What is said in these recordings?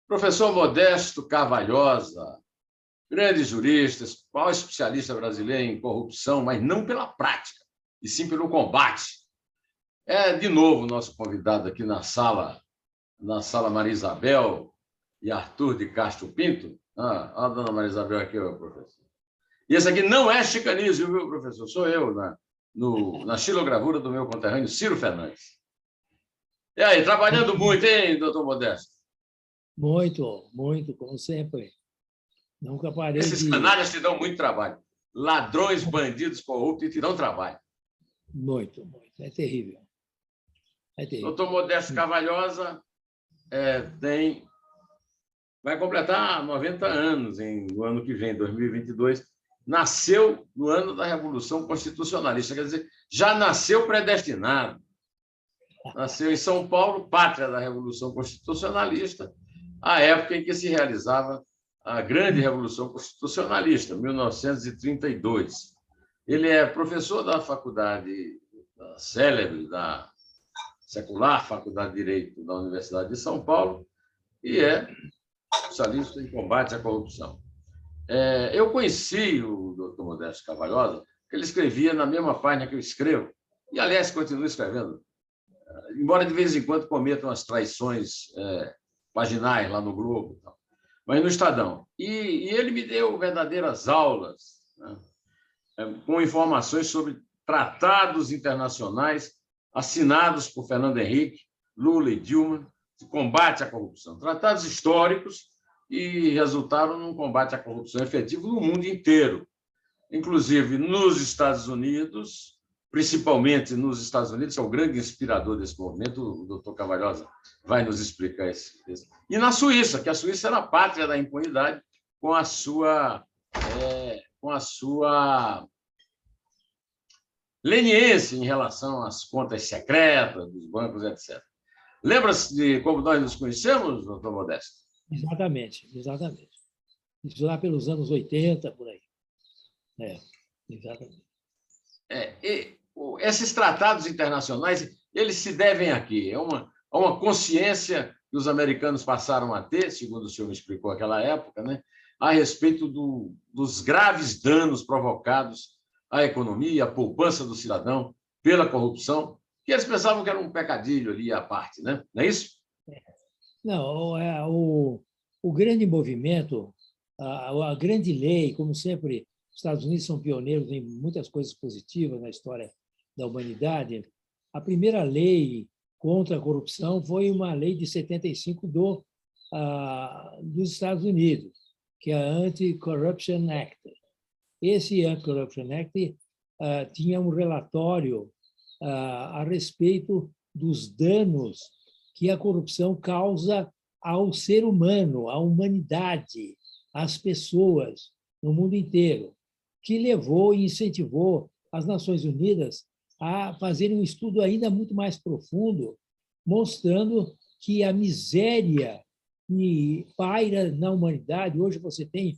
Professor Modesto Carvalhosa, grande jurista, maior especialista brasileiro em corrupção, mas não pela prática, e sim pelo combate. É, de novo, nosso convidado aqui na sala Maria Isabel e Arthur de Castro Pinto. Olha a dona Maria Isabel aqui, professor. E esse aqui não é chicanismo, viu, professor? Sou eu, na xilogravura do meu conterrâneo, Ciro Fernandes. E aí, trabalhando muito, hein, doutor Modesto? Muito, muito, como sempre. Nunca parei Esses canalhas te dão muito trabalho. Ladrões, bandidos, corruptos te dão trabalho. Muito, muito. É terrível. É terrível. Doutor Modesto Carvalhosa vai completar 90 anos no ano que vem, 2022. Nasceu no ano da Revolução Constitucionalista, quer dizer, já nasceu predestinado. Nasceu em São Paulo, pátria da Revolução Constitucionalista, a época em que se realizava a grande Revolução Constitucionalista, 1932. Ele é professor da faculdade célebre, da secular Faculdade de Direito da Universidade de São Paulo, e é especialista em combate à corrupção. Eu conheci o doutor Modesto Carvalhosa, que ele escrevia na mesma página que eu escrevo, e, aliás, continua escrevendo, embora de vez em quando cometa umas traições paginais lá no Globo, mas no Estadão. E ele me deu verdadeiras aulas, né, com informações sobre tratados internacionais assinados por Fernando Henrique, Lula e Dilma, de combate à corrupção. Tratados históricos e resultaram num combate à corrupção efetivo no mundo inteiro, inclusive nos Estados Unidos, principalmente nos Estados Unidos, que é o grande inspirador desse movimento, o doutor Carvalhosa vai nos explicar isso. E na Suíça, que a Suíça era a pátria da impunidade, com a sua leniência em relação às contas secretas dos bancos, etc. Lembra-se de como nós nos conhecemos, doutor Modesto? Exatamente, exatamente. Isso lá pelos anos 80, por aí. Exatamente. Esses tratados internacionais, eles se devem a quê? A uma consciência que os americanos passaram a ter, segundo o senhor me explicou naquela época, né, a respeito dos graves danos provocados à economia, à poupança do cidadão pela corrupção, que eles pensavam que era um pecadilho ali à parte, né? Não é isso? Não, o grande movimento, a grande lei, como sempre, os Estados Unidos são pioneiros em muitas coisas positivas na história da humanidade. A primeira lei contra a corrupção foi uma lei de 75 dos Estados Unidos, que é a Anti-Corruption Act. Esse Anti-Corruption Act tinha um relatório a respeito dos danos que a corrupção causa ao ser humano, à humanidade, às pessoas no mundo inteiro, que levou e incentivou as Nações Unidas a fazerem um estudo ainda muito mais profundo, mostrando que a miséria que paira na humanidade, hoje você tem,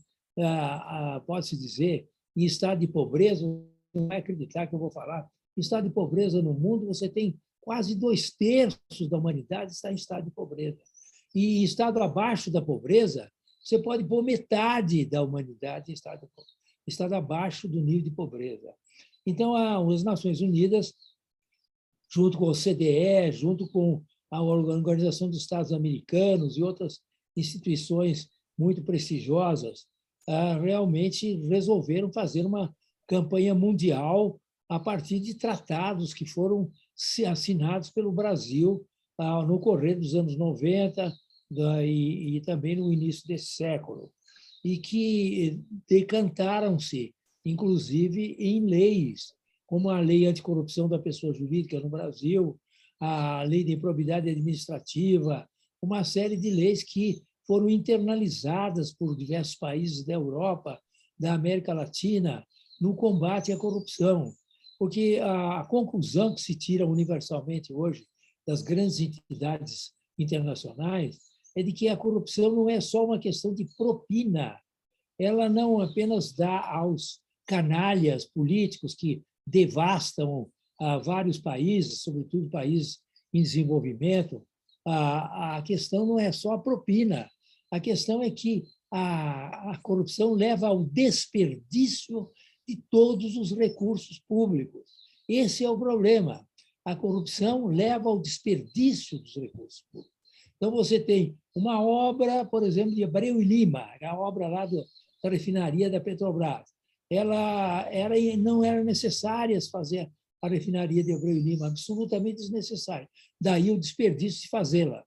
pode-se dizer, em estado de pobreza, não vai acreditar que eu vou falar, em estado de pobreza no mundo, você tem quase 2/3 da humanidade está em estado de pobreza. E em estado abaixo da pobreza, você pode pôr metade da humanidade em estado abaixo do nível de pobreza. Então, as Nações Unidas, junto com o CDE, junto com a Organização dos Estados Americanos e outras instituições muito prestigiosas, realmente resolveram fazer uma campanha mundial a partir de tratados que foram assinados pelo Brasil no correr dos anos 90 e também no início desse século, e que decantaram-se, inclusive, em leis, como a Lei Anticorrupção da Pessoa Jurídica no Brasil, a Lei de Improbidade Administrativa, uma série de leis que foram internalizadas por diversos países da Europa, da América Latina, no combate à corrupção. Porque a conclusão que se tira universalmente hoje das grandes entidades internacionais é de que a corrupção não é só uma questão de propina, ela não apenas dá aos canalhas políticos que devastam vários países, sobretudo países em desenvolvimento, a questão não é só a propina, A questão é que a corrupção leva ao desperdício de todos os recursos públicos. Esse é o problema. A corrupção leva ao desperdício dos recursos públicos. Então, você tem uma obra, por exemplo, de Abreu e Lima, a obra lá da refinaria da Petrobras. Não era necessária fazer a refinaria de Abreu e Lima, absolutamente desnecessária. Daí o desperdício de fazê-la.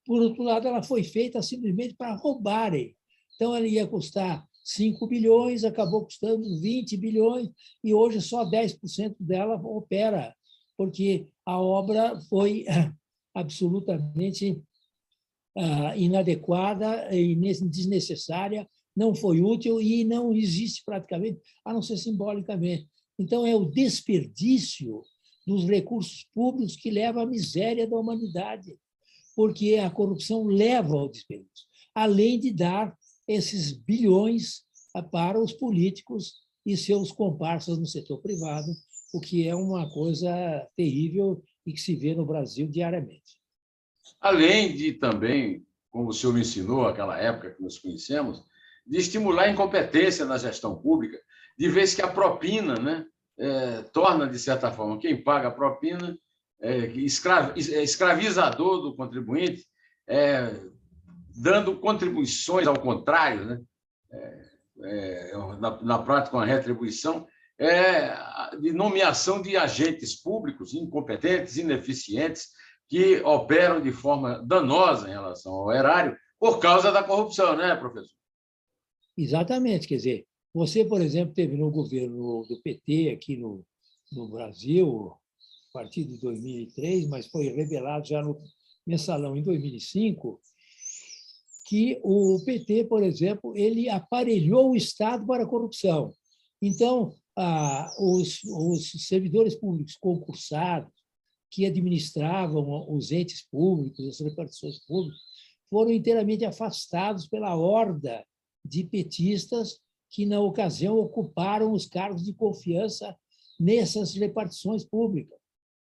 Por outro lado, ela foi feita simplesmente para roubarem. Então, ela ia custar 5 bilhões, acabou custando 20 bilhões, e hoje só 10% dela opera, porque a obra foi absolutamente inadequada e desnecessária, não foi útil e não existe praticamente, a não ser simbolicamente. Então, é o desperdício dos recursos públicos que leva à miséria da humanidade, porque a corrupção leva ao desperdício, além de dar esses bilhões para os políticos e seus comparsas no setor privado, o que é uma coisa terrível e que se vê no Brasil diariamente. Além de também, como o senhor me ensinou naquela época que nos conhecemos, de estimular a incompetência na gestão pública, de vez que a propina, né, torna, de certa forma, quem paga a propina escravizador do contribuinte, dando contribuições ao contrário, né, na prática, uma retribuição, de nomeação de agentes públicos incompetentes, ineficientes, que operam de forma danosa em relação ao erário por causa da corrupção, né, professor? Exatamente. Quer dizer, você, por exemplo, teve no governo do PT aqui no Brasil, a partir de 2003, mas foi revelado já no Mensalão em 2005, que o PT, por exemplo, ele aparelhou o Estado para a corrupção. Então, os servidores públicos concursados, que administravam os entes públicos, as repartições públicas, foram inteiramente afastados pela horda de petistas que, na ocasião, ocuparam os cargos de confiança nessas repartições públicas.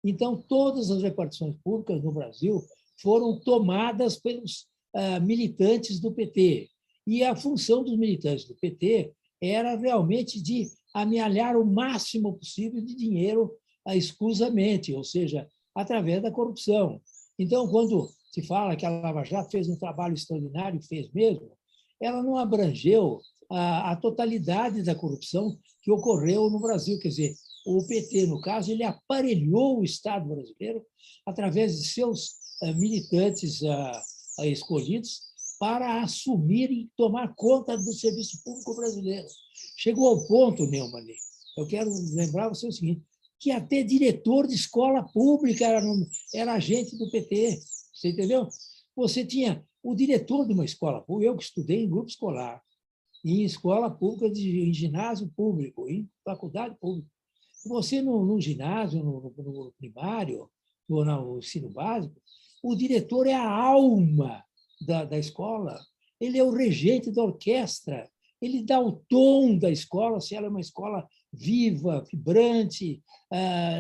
Então, todas as repartições públicas no Brasil foram tomadas pelos militantes do PT. E a função dos militantes do PT era realmente de amealhar o máximo possível de dinheiro escusamente, ou seja, através da corrupção. Então, quando se fala que a Lava Jato fez um trabalho extraordinário, fez mesmo, ela não abrangeu a totalidade da corrupção que ocorreu no Brasil. Quer dizer, o PT, no caso, ele aparelhou o Estado brasileiro através de seus militantes escolhidos para assumir e tomar conta do serviço público brasileiro. Chegou ao ponto, Neumann, eu quero lembrar você o seguinte, que até diretor de escola pública era agente do PT, você entendeu? Você tinha o diretor de uma escola pública, eu que estudei em grupo escolar, em escola pública, em ginásio público, em faculdade pública. Você, no ginásio, no primário, ou no ensino básico, o diretor é a alma da escola, ele é o regente da orquestra, ele dá o tom da escola, se ela é uma escola viva, vibrante,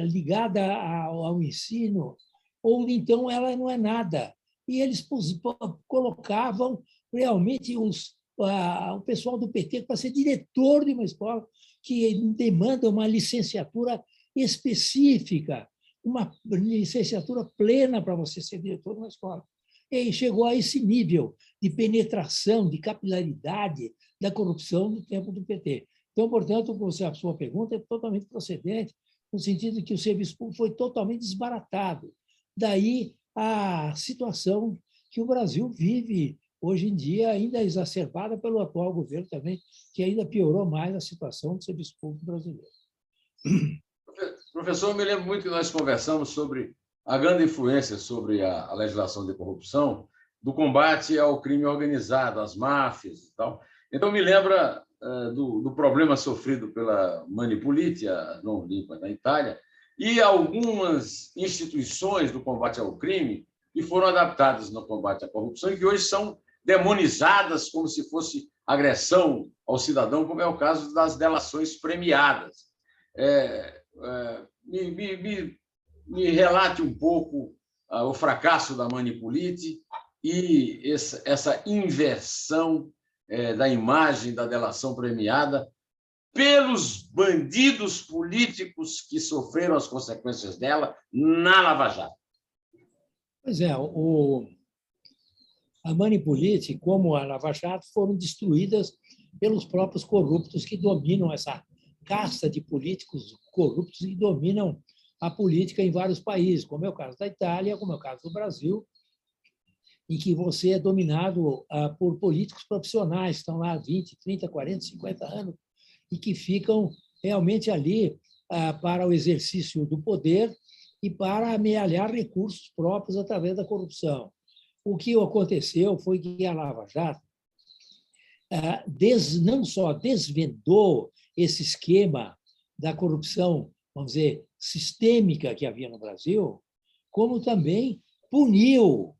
ligada ao ensino, ou então ela não é nada. E eles colocavam realmente o pessoal do PT para ser diretor de uma escola que demanda uma licenciatura específica, uma licenciatura plena para você ser diretor de uma escola. E aí chegou a esse nível de penetração, de capilaridade da corrupção no tempo do PT. Então, portanto, a sua pergunta é totalmente procedente, no sentido de que o serviço público foi totalmente desbaratado. Daí a situação que o Brasil vive hoje em dia, ainda exacerbada pelo atual governo também, que ainda piorou mais a situação do serviço público brasileiro. Professor, eu me lembro muito que nós conversamos sobre a grande influência sobre a legislação de corrupção do combate ao crime organizado, às máfias e tal. Então, me lembra do problema sofrido pela Mani Puliti, a non limpa na Itália, e algumas instituições do combate ao crime que foram adaptadas no combate à corrupção e que hoje são demonizadas como se fosse agressão ao cidadão, como é o caso das delações premiadas. Me relate um pouco o fracasso da Mani Puliti e essa inversão da imagem da delação premiada pelos bandidos políticos que sofreram as consequências dela na Lava Jato. Pois é, a Manipulite, como a Lava Jato, foram destruídas pelos próprios corruptos que dominam essa casta de políticos corruptos que dominam a política em vários países, como é o caso da Itália, como é o caso do Brasil, em que você é dominado por políticos profissionais, que estão lá há 20, 30, 40, 50 anos, e que ficam realmente ali para o exercício do poder e para amealhar recursos próprios através da corrupção. O que aconteceu foi que a Lava Jato não só desvendou esse esquema da corrupção, vamos dizer, sistêmica que havia no Brasil, como também puniu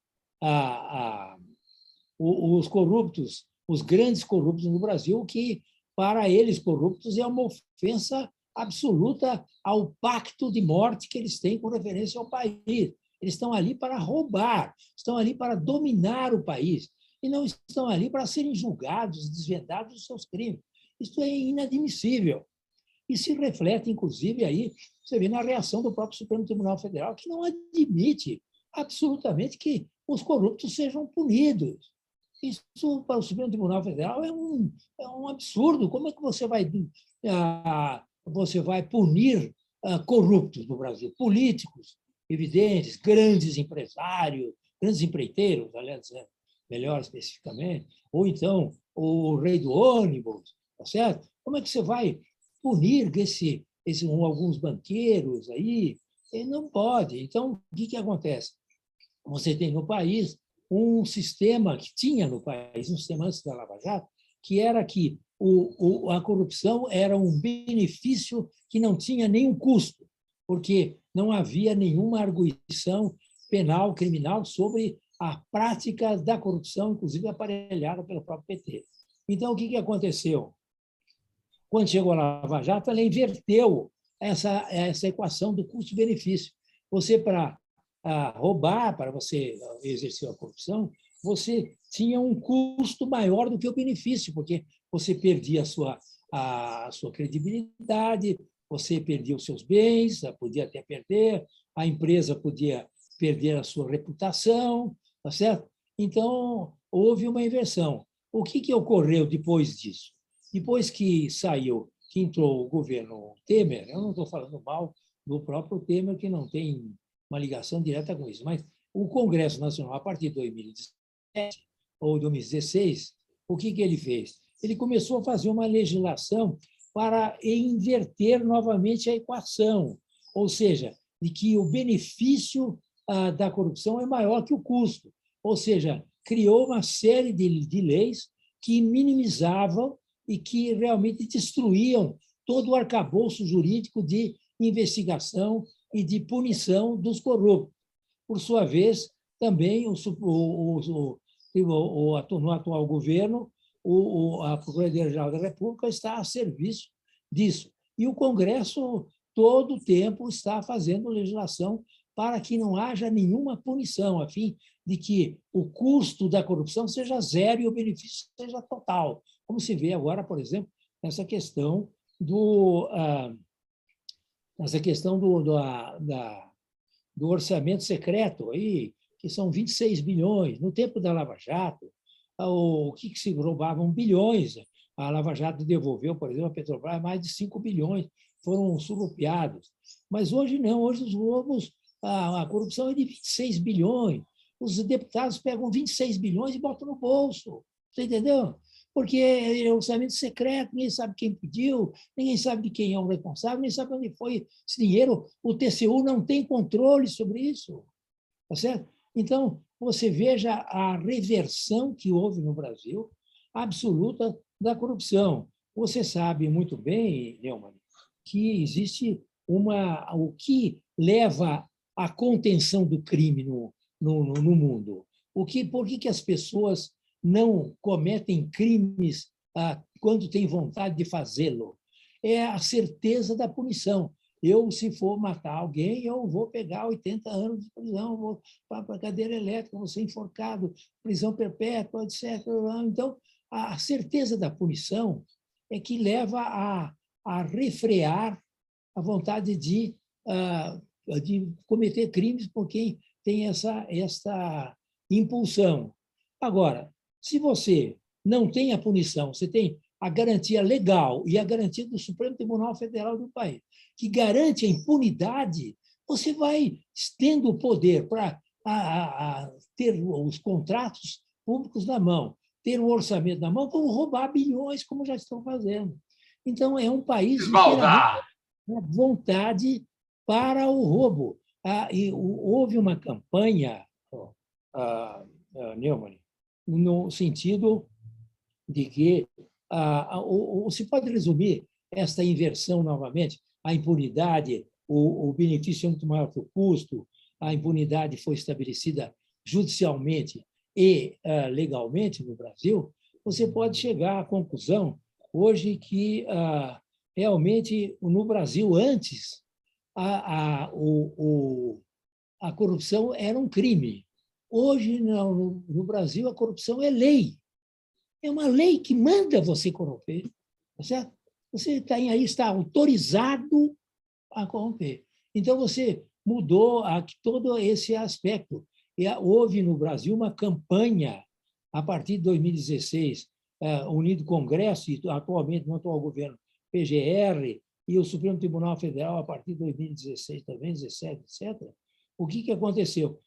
os corruptos, os grandes corruptos no Brasil, que, para eles, corruptos, é uma ofensa absoluta ao pacto de morte que eles têm com referência ao país. Eles estão ali para roubar, estão ali para dominar o país, e não estão ali para serem julgados, desvendados dos seus crimes. Isso é inadmissível. E se reflete, inclusive, aí, você vê na reação do próprio Supremo Tribunal Federal, que não admite absolutamente que os corruptos sejam punidos. Isso, para o Supremo Tribunal Federal, é um absurdo. Como é que você vai punir corruptos no Brasil? Políticos, evidentes, grandes empresários, grandes empreiteiros, aliás, melhor especificamente, ou então o rei do ônibus, tá certo? Como é que você vai punir alguns banqueiros aí? Ele não pode. Então, o que acontece? Você tem no país um sistema que tinha no país, um sistema antes da Lava Jato, que era que a corrupção era um benefício que não tinha nenhum custo, porque não havia nenhuma arguição penal, criminal, sobre a prática da corrupção, inclusive aparelhada pelo próprio PT. Então, o que aconteceu? Quando chegou a Lava Jato, ela inverteu essa equação do custo-benefício. Você, para roubar, para você exercer a corrupção, você tinha um custo maior do que o benefício, porque você perdia a sua credibilidade, você perdia os seus bens, podia até perder, a empresa podia perder a sua reputação, tá certo? Então, houve uma inversão. O que ocorreu depois disso? Depois que entrou o governo Temer, eu não estou falando mal do próprio Temer, que não tem uma ligação direta com isso, mas o Congresso Nacional, a partir de 2017 ou 2016, o que ele fez? Ele começou a fazer uma legislação para inverter novamente a equação, ou seja, de que o benefício da corrupção é maior que o custo, ou seja, criou uma série de leis que minimizavam e que realmente destruíam todo o arcabouço jurídico de investigação e de punição dos corruptos. Por sua vez, também no atual governo, a Procuradoria-Geral da República está a serviço disso. E o Congresso, todo o tempo, está fazendo legislação para que não haja nenhuma punição, a fim de que o custo da corrupção seja zero e o benefício seja total, como se vê agora, por exemplo, nessa questão do orçamento secreto, aí, que são 26 bilhões. No tempo da Lava Jato, o que se roubavam bilhões. A Lava Jato devolveu, por exemplo, a Petrobras mais de 5 bilhões, foram surrupiados. Mas hoje não, hoje os roubos, a corrupção é de 26 bilhões. Os deputados pegam 26 bilhões e botam no bolso. Você entendeu? Porque é orçamento secreto, ninguém sabe quem pediu, ninguém sabe de quem é o responsável, ninguém sabe onde foi esse dinheiro. O TCU não tem controle sobre isso. Tá certo? Então, você veja a reversão que houve no Brasil, absoluta, da corrupção. Você sabe muito bem, Neumann, que existe o que leva à contenção do crime no mundo. Por que as pessoas não cometem crimes quando têm vontade de fazê-lo? É a certeza da punição. eu, se for matar alguém, eu vou pegar 80 anos de prisão, vou para a cadeira elétrica, vou ser enforcado, prisão perpétua, etc. Então, a certeza da punição é que leva a refrear a vontade de cometer crimes por quem tem essa impulsão. Agora, se você não tem a punição, você tem a garantia legal e a garantia do Supremo Tribunal Federal do país, que garante a impunidade, você vai tendo o poder para ter os contratos públicos na mão, ter um orçamento na mão, como roubar bilhões, como já estão fazendo. Então, é um país inteiramente à vontade para o roubo. Houve uma campanha, Neumann, no sentido de que se pode resumir esta inversão novamente, a impunidade, o benefício é muito maior que o custo, a impunidade foi estabelecida judicialmente e legalmente no Brasil, você pode chegar à conclusão hoje que realmente no Brasil antes a corrupção era um crime. Hoje no Brasil a corrupção é lei. É uma lei que manda você corromper, tá certo? Você aí está autorizado a corromper. Então, você mudou todo esse aspecto. E houve no Brasil uma campanha, a partir de 2016, unido Congresso, e atualmente no atual governo, PGR, e o Supremo Tribunal Federal, a partir de 2016 também, 17, etc. O que aconteceu?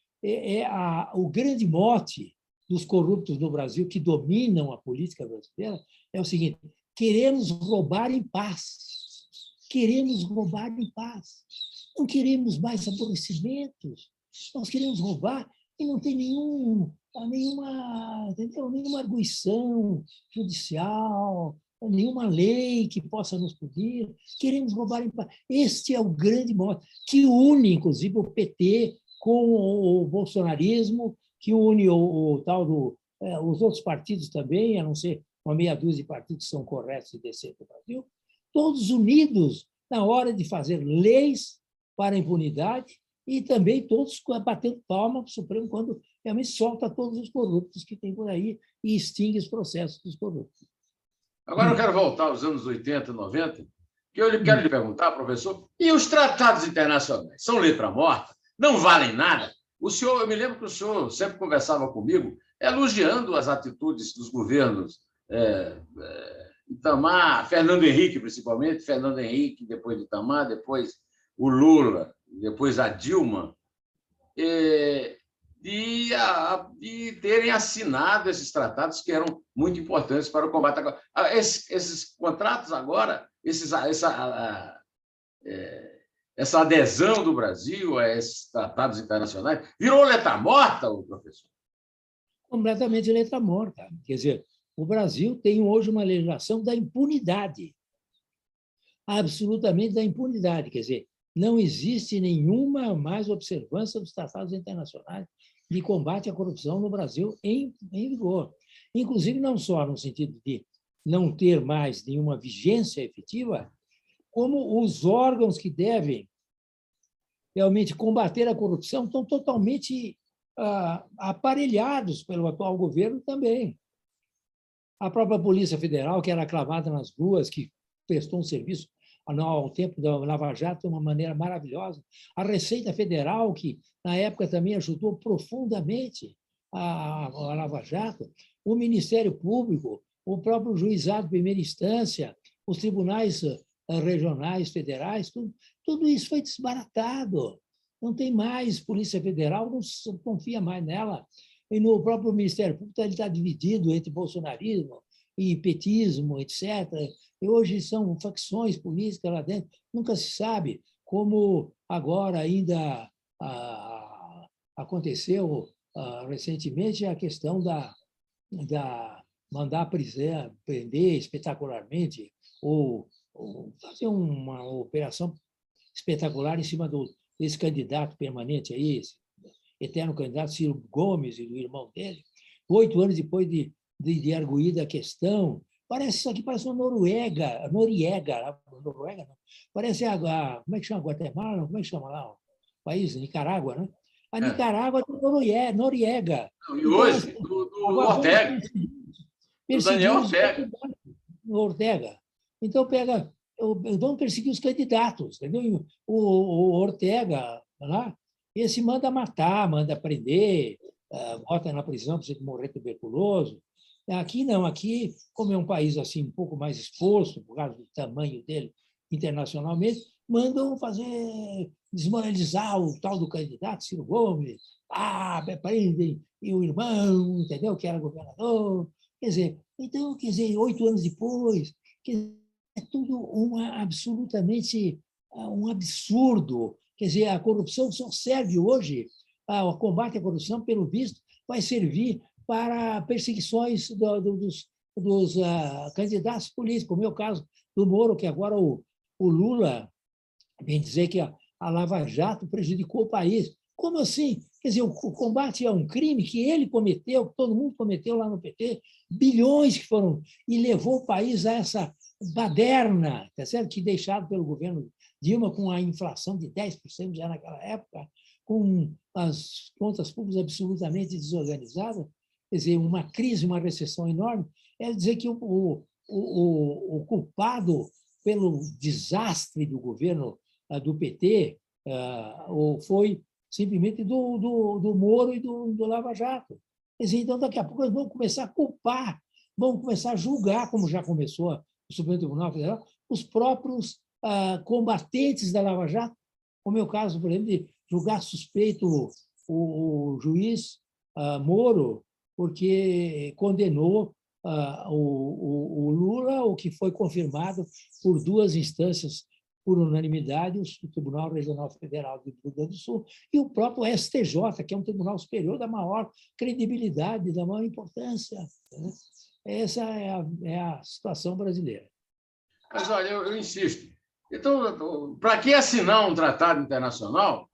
O grande mote dos corruptos no Brasil, que dominam a política brasileira, é o seguinte: queremos roubar em paz. Queremos roubar em paz. Não queremos mais aborrecimentos. Nós queremos roubar e não tem nenhuma arguição judicial, nenhuma lei que possa nos punir. Queremos roubar em paz. Este é o grande mote, que une, inclusive, o PT com o bolsonarismo, que une o tal os outros partidos também, a não ser uma meia dúzia de partidos que são corretos e decentes no Brasil, todos unidos na hora de fazer leis para a impunidade e também todos batendo palma para o Supremo quando realmente solta todos os corruptos que tem por aí e extingue os processos dos corruptos. Agora eu quero voltar aos anos 80, 90, que eu quero lhe perguntar, professor, e os tratados internacionais? São letra morta? Não valem nada? Eu me lembro que o senhor sempre conversava comigo elogiando as atitudes dos governos Itamar, Fernando Henrique, principalmente, Fernando Henrique, depois de Itamar, depois o Lula, depois a Dilma, de terem assinado esses tratados que eram muito importantes para o combate. Esses contratos agora, essa adesão do Brasil a esses tratados internacionais, virou letra morta, professor? Completamente letra morta. Quer dizer, o Brasil tem hoje uma legislação da impunidade, absolutamente da impunidade. Quer dizer, não existe nenhuma mais observância dos tratados internacionais de combate à corrupção no Brasil em vigor. Inclusive, não só no sentido de não ter mais nenhuma vigência efetiva, como os órgãos que devem realmente combater a corrupção estão totalmente aparelhados pelo atual governo também. A própria Polícia Federal, que era aclamada nas ruas, que prestou um serviço ao tempo da Lava Jato de uma maneira maravilhosa. A Receita Federal, que na época também ajudou profundamente a Lava Jato. O Ministério Público, o próprio Juizado de Primeira Instância, os tribunais regionais, federais, tudo isso foi desbaratado. Não tem mais Polícia Federal, não se confia mais nela. E no próprio Ministério Público ele está dividido entre bolsonarismo e petismo, etc. E hoje são facções políticas lá dentro. Nunca se sabe como agora ainda aconteceu recentemente a questão da mandar prender espetacularmente ou fazer uma operação espetacular em cima desse candidato permanente aí, esse eterno candidato Ciro Gomes e do irmão dele, 8 anos depois de arguída a questão, Parece isso aqui, parece uma Noruega, Noruega não. Parece como é que chama? Guatemala? Não, como é que chama lá? O país, Nicarágua, né? A É. Nicarágua é Noriega. E Então, hoje, assim, do agora vamos Ortega, do perseguir Daniel os Ortega. candidatos no Ortega. Então, vamos perseguir os candidatos. Entendeu? O Ortega, lá, esse manda matar, manda prender, bota na prisão para você morrer tuberculoso. Aqui não, aqui, como é um país assim um pouco mais exposto, por causa do tamanho dele internacionalmente, mandam fazer desmoralizar o tal do candidato, Ciro Gomes, prendem e o irmão, entendeu? Que era governador. Quer dizer, então, 8 anos depois, é tudo absolutamente um absurdo. Quer dizer, a corrupção só serve hoje, o combate à corrupção, pelo visto, vai servir para perseguições dos candidatos políticos, como é o caso do Moro, que agora o Lula vem dizer que a Lava Jato prejudicou o país. Como assim? Quer dizer, o combate a um crime que ele cometeu, que todo mundo cometeu lá no PT, bilhões que foram, e levou o país a essa baderna, tá certo? Que deixado pelo governo Dilma, com a inflação de 10% já naquela época, com as contas públicas absolutamente desorganizadas, quer dizer, uma crise, uma recessão enorme, é dizer que o culpado pelo desastre do governo do PT foi simplesmente do Moro e do Lava Jato. Quer dizer, então, daqui a pouco, nós vamos começar a culpar, vamos começar a julgar, como já começou o Supremo Tribunal Federal, os próprios combatentes da Lava Jato, como é o caso, por exemplo, de julgar suspeito o juiz Moro, porque condenou o Lula, o que foi confirmado por 2 instâncias por unanimidade, o Tribunal Regional Federal do Rio Grande do Sul e o próprio STJ, que é um tribunal superior da maior credibilidade, da maior importância. Né? Essa é a situação brasileira. Mas, olha, eu insisto. Então, para que assinar um tratado internacional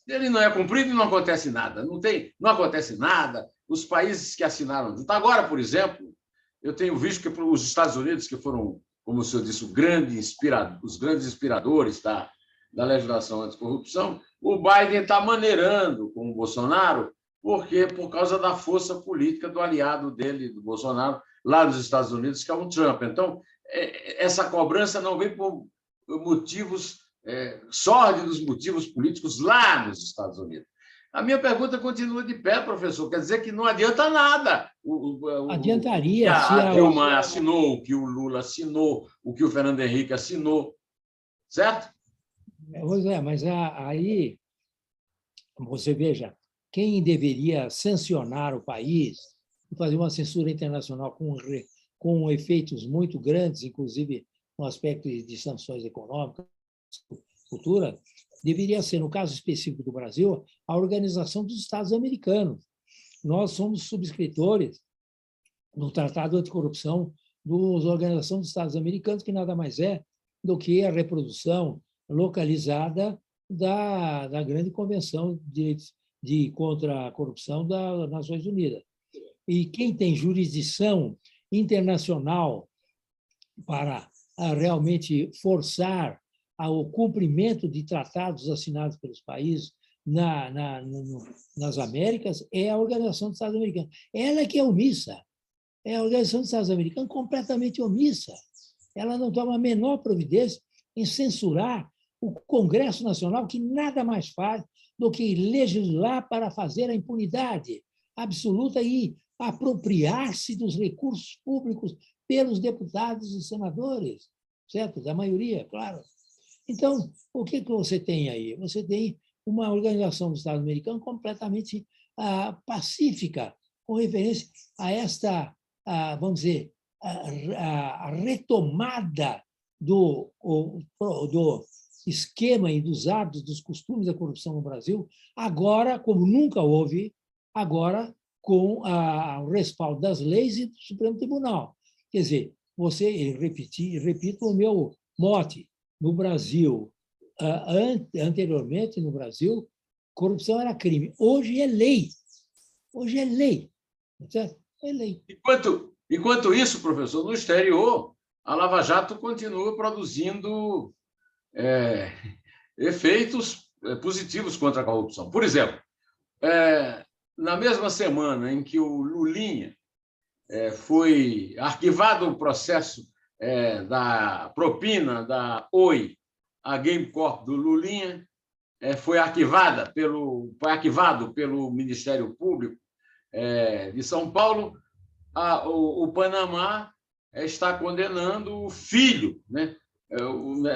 se ele não é cumprido e não acontece nada? Não acontece nada. Os países que assinaram junto. Agora, por exemplo, eu tenho visto que os Estados Unidos, que foram, como o senhor disse, os grandes inspiradores da legislação anticorrupção, o Biden está maneirando com o Bolsonaro, porque por causa da força política do aliado dele, do Bolsonaro, lá nos Estados Unidos, que é o Trump. Então, essa cobrança não vem por motivos sórdidos, motivos políticos lá nos Estados Unidos. A minha pergunta continua de pé, professor. Quer dizer que não adianta nada. Adiantaria se a Dilma assinou, o que o Lula assinou, o que o Fernando Henrique assinou, certo? Pois é, mas aí, você veja, quem deveria sancionar o país e fazer uma censura internacional com efeitos muito grandes, inclusive no aspecto de sanções econômicas futuras, deveria ser, no caso específico do Brasil, a Organização dos Estados Americanos. Nós somos subscritores do Tratado Anticorrupção da Organização dos Estados Americanos, que nada mais é do que a reprodução localizada da Grande Convenção contra a Corrupção das Nações Unidas. E quem tem jurisdição internacional para realmente forçar o cumprimento de tratados assinados pelos países nas Américas é a Organização dos Estados Americanos. Ela que é omissa. É a Organização dos Estados Americanos completamente omissa. Ela não toma a menor providência em censurar o Congresso Nacional, que nada mais faz do que legislar para fazer a impunidade absoluta e apropriar-se dos recursos públicos pelos deputados e senadores, certo? Da maioria, claro. Então, o que você tem aí? Você tem uma organização dos Estados Americanos completamente pacífica, com referência a esta, vamos dizer, a retomada do esquema e dos hábitos, dos costumes da corrupção no Brasil, agora, como nunca houve, agora com o respaldo das leis e do Supremo Tribunal. Quer dizer, repito o meu mote, no Brasil, anteriormente no Brasil, corrupção era crime. Hoje é lei. Hoje é lei. Certo? É lei. Enquanto isso, professor, no exterior, a Lava Jato continua produzindo efeitos positivos contra a corrupção. Por exemplo, na mesma semana em que o Lulinha foi arquivado o processo da propina da Oi, a Game Corp do Lulinha, foi arquivado pelo Ministério Público de São Paulo, o Panamá está condenando o filho, né?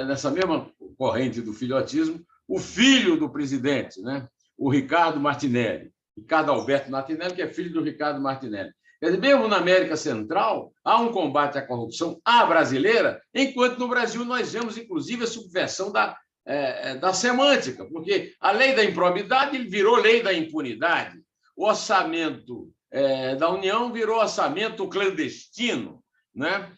Nessa mesma corrente do filhotismo, o filho do presidente, né? O Ricardo Martinelli, Ricardo Alberto Martinelli, que é filho do Ricardo Martinelli. Quer dizer, mesmo na América Central, há um combate à corrupção à brasileira, enquanto no Brasil nós vemos, inclusive, a subversão da semântica, porque a lei da improbidade virou lei da impunidade. O orçamento da União virou orçamento clandestino, né?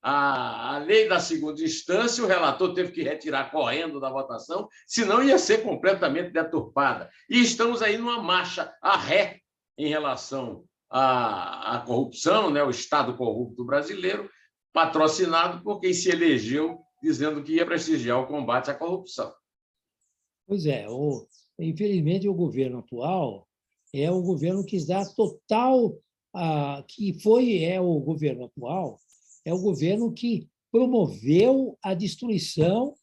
A lei da segunda instância, o relator teve que retirar correndo da votação, senão ia ser completamente deturpada. E estamos aí numa marcha a ré em relação à corrupção, né? O Estado corrupto brasileiro, patrocinado por quem se elegeu dizendo que ia prestigiar o combate à corrupção. Pois é, infelizmente o governo atual é o governo que dá total, o governo atual, é o governo que promoveu a destruição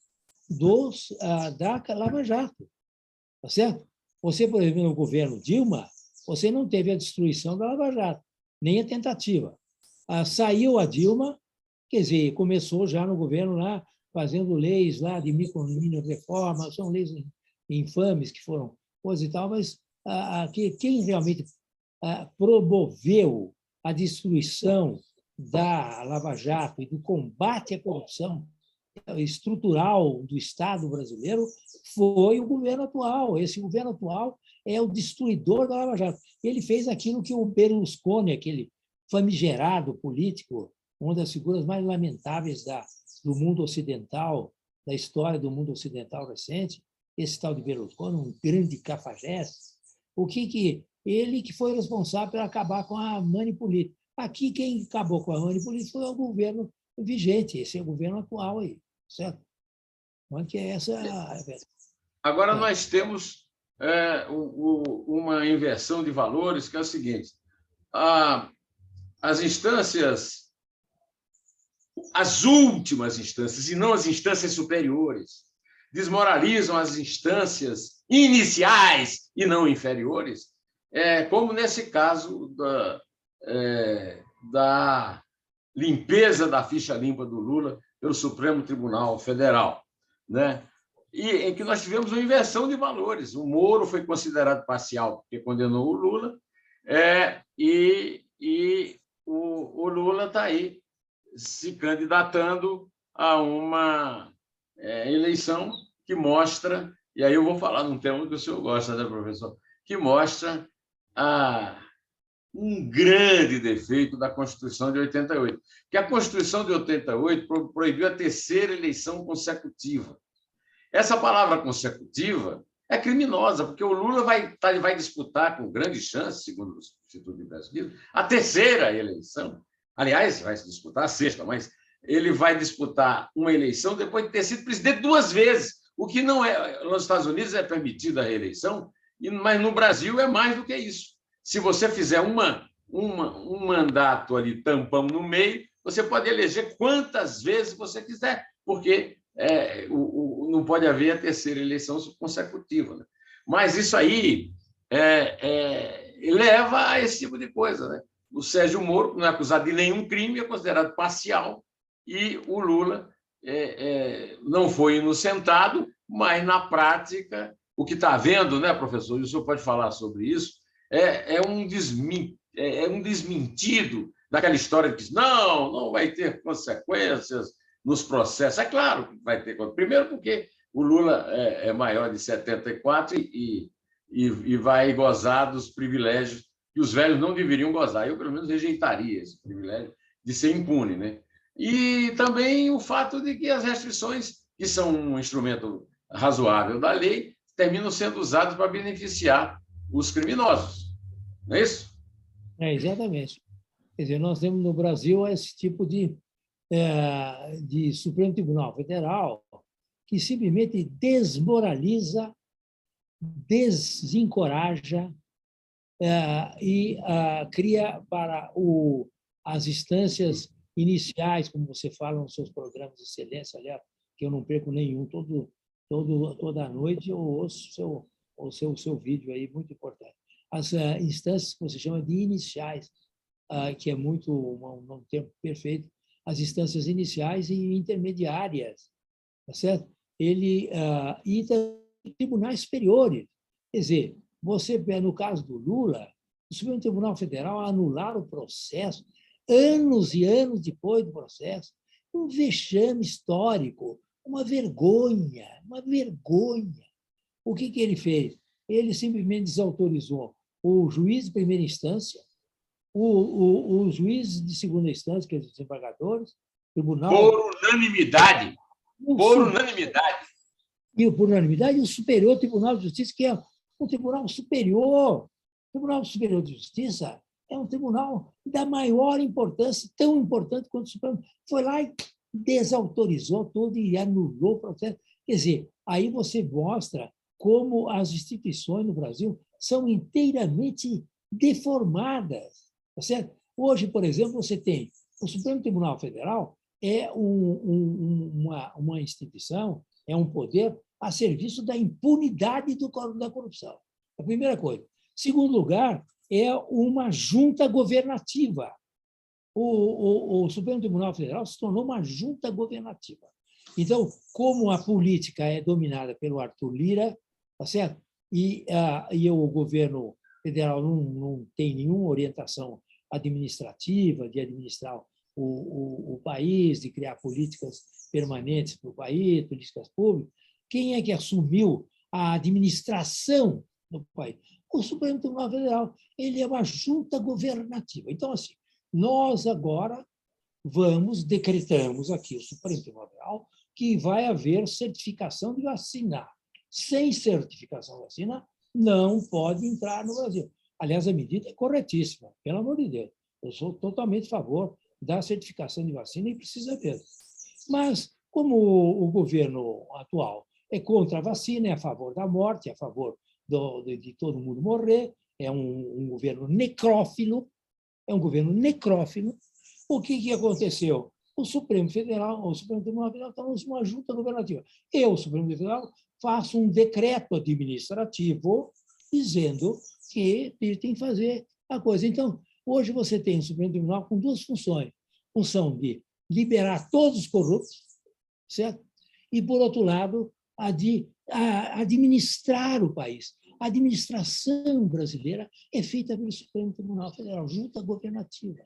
da Lava Jato. Tá certo? Você, por exemplo, no governo Dilma, você não teve a destruição da Lava Jato, nem a tentativa. Saiu a Dilma, quer dizer, começou já no governo lá, fazendo leis lá de micro reforma, são leis infames que foram coisas e tal, mas quem realmente promoveu a destruição da Lava Jato e do combate à corrupção estrutural do Estado brasileiro foi o governo atual. Esse governo atual é o destruidor da Lava Jato. Ele fez aquilo que o Berlusconi, aquele famigerado político, uma das figuras mais lamentáveis do mundo ocidental, da história do mundo ocidental recente, esse tal de Berlusconi, um grande cafajeste, ele que foi responsável por acabar com a money política. Aqui, quem acabou com a money política foi o governo vigente, esse é o governo atual aí, certo? Mas que é essa... Agora nós temos uma inversão de valores, que é o seguinte: as instâncias, as últimas instâncias, e não as instâncias superiores, desmoralizam as instâncias iniciais e não inferiores, como nesse caso da limpeza da ficha limpa do Lula pelo Supremo Tribunal Federal, né? E em que nós tivemos uma inversão de valores. O Moro foi considerado parcial porque condenou o Lula, e o Lula está aí se candidatando a uma eleição que mostra, e aí eu vou falar num tema que o senhor gosta, né, professor? Que mostra um grande defeito da Constituição de 88, que a Constituição de 88 proibiu a terceira eleição consecutiva. Essa palavra consecutiva é criminosa, porque o Lula vai disputar com grande chance, segundo o Instituto de Pesquisa, a terceira eleição. Aliás, vai se disputar a sexta, mas ele vai disputar uma eleição depois de ter sido presidente 2 vezes, o que não é... Nos Estados Unidos é permitida a reeleição, mas no Brasil é mais do que isso. Se você fizer um mandato ali, tampão no meio, você pode eleger quantas vezes você quiser, porque não pode haver a terceira eleição consecutiva, né? Mas isso aí leva a esse tipo de coisa, né? O Sérgio Moro não é acusado de nenhum crime, é considerado parcial, e o Lula não foi inocentado, mas, na prática, o que está havendo, né, professor, e o senhor pode falar sobre isso, é um desmentido daquela história de que não vai ter consequências nos processos. É claro que vai ter. Primeiro, porque o Lula é maior de 74 e vai gozar dos privilégios que os velhos não deveriam gozar. Eu, pelo menos, rejeitaria esse privilégio de ser impune, né? E também o fato de que as restrições, que são um instrumento razoável da lei, terminam sendo usadas para beneficiar os criminosos. Não é isso? Exatamente. Quer dizer, nós temos no Brasil esse tipo de Supremo Tribunal Federal que simplesmente desmoraliza, desencoraja e cria para as instâncias iniciais, como você fala nos seus programas de excelência, aliás, que eu não perco nenhum, toda noite eu ouço o seu vídeo aí, muito importante. As instâncias que você chama de iniciais, que é muito um termo perfeito, as instâncias iniciais e intermediárias, tá certo? E tribunais superiores. Quer dizer, você, no caso do Lula, o Supremo Tribunal Federal anular o processo, anos e anos depois do processo, um vexame histórico, uma vergonha, uma vergonha. O que ele fez? Ele simplesmente desautorizou o juiz de primeira instância, o juiz de segunda instância, que é os desembargadores, tribunal... Por unanimidade. Por unanimidade. E por unanimidade, o Superior Tribunal de Justiça, que é um tribunal superior. O Tribunal Superior de Justiça é um tribunal da maior importância, tão importante quanto o Supremo. Foi lá e desautorizou tudo e anulou o processo. Quer dizer, aí você mostra como as instituições no Brasil são inteiramente deformadas. Tá certo? Hoje, por exemplo, você tem o Supremo Tribunal Federal, é uma instituição, é um poder a serviço da impunidade da corrupção. A primeira coisa. Segundo lugar, é uma junta governativa. O Supremo Tribunal Federal se tornou uma junta governativa. Então, como a política é dominada pelo Arthur Lira, tá certo? E o governo federal não tem nenhuma orientação administrativa de administrar o país, de criar políticas permanentes para o país, políticas públicas, quem é que assumiu a administração do país? O Supremo Tribunal Federal. Ele é uma junta governativa. Então, assim, nós agora decretamos aqui o Supremo Tribunal Federal que vai haver certificação de vacina. Sem certificação de vacina, não pode entrar no Brasil. Aliás, a medida é corretíssima, pelo amor de Deus. Eu sou totalmente a favor da certificação de vacina e precisa mesmo. Mas, como o governo atual é contra a vacina, é a favor da morte, é a favor de todo mundo morrer, é um governo necrófilo, o que aconteceu? O Supremo Tribunal Federal está numa junta governativa. Eu, o Supremo Tribunal Federal, faço um decreto administrativo dizendo que ele tem que fazer a coisa. Então, hoje você tem o Supremo Tribunal com duas funções. Função de liberar todos os corruptos, certo? E, por outro lado, a de administrar o país. A administração brasileira é feita pelo Supremo Tribunal Federal, junta governativa.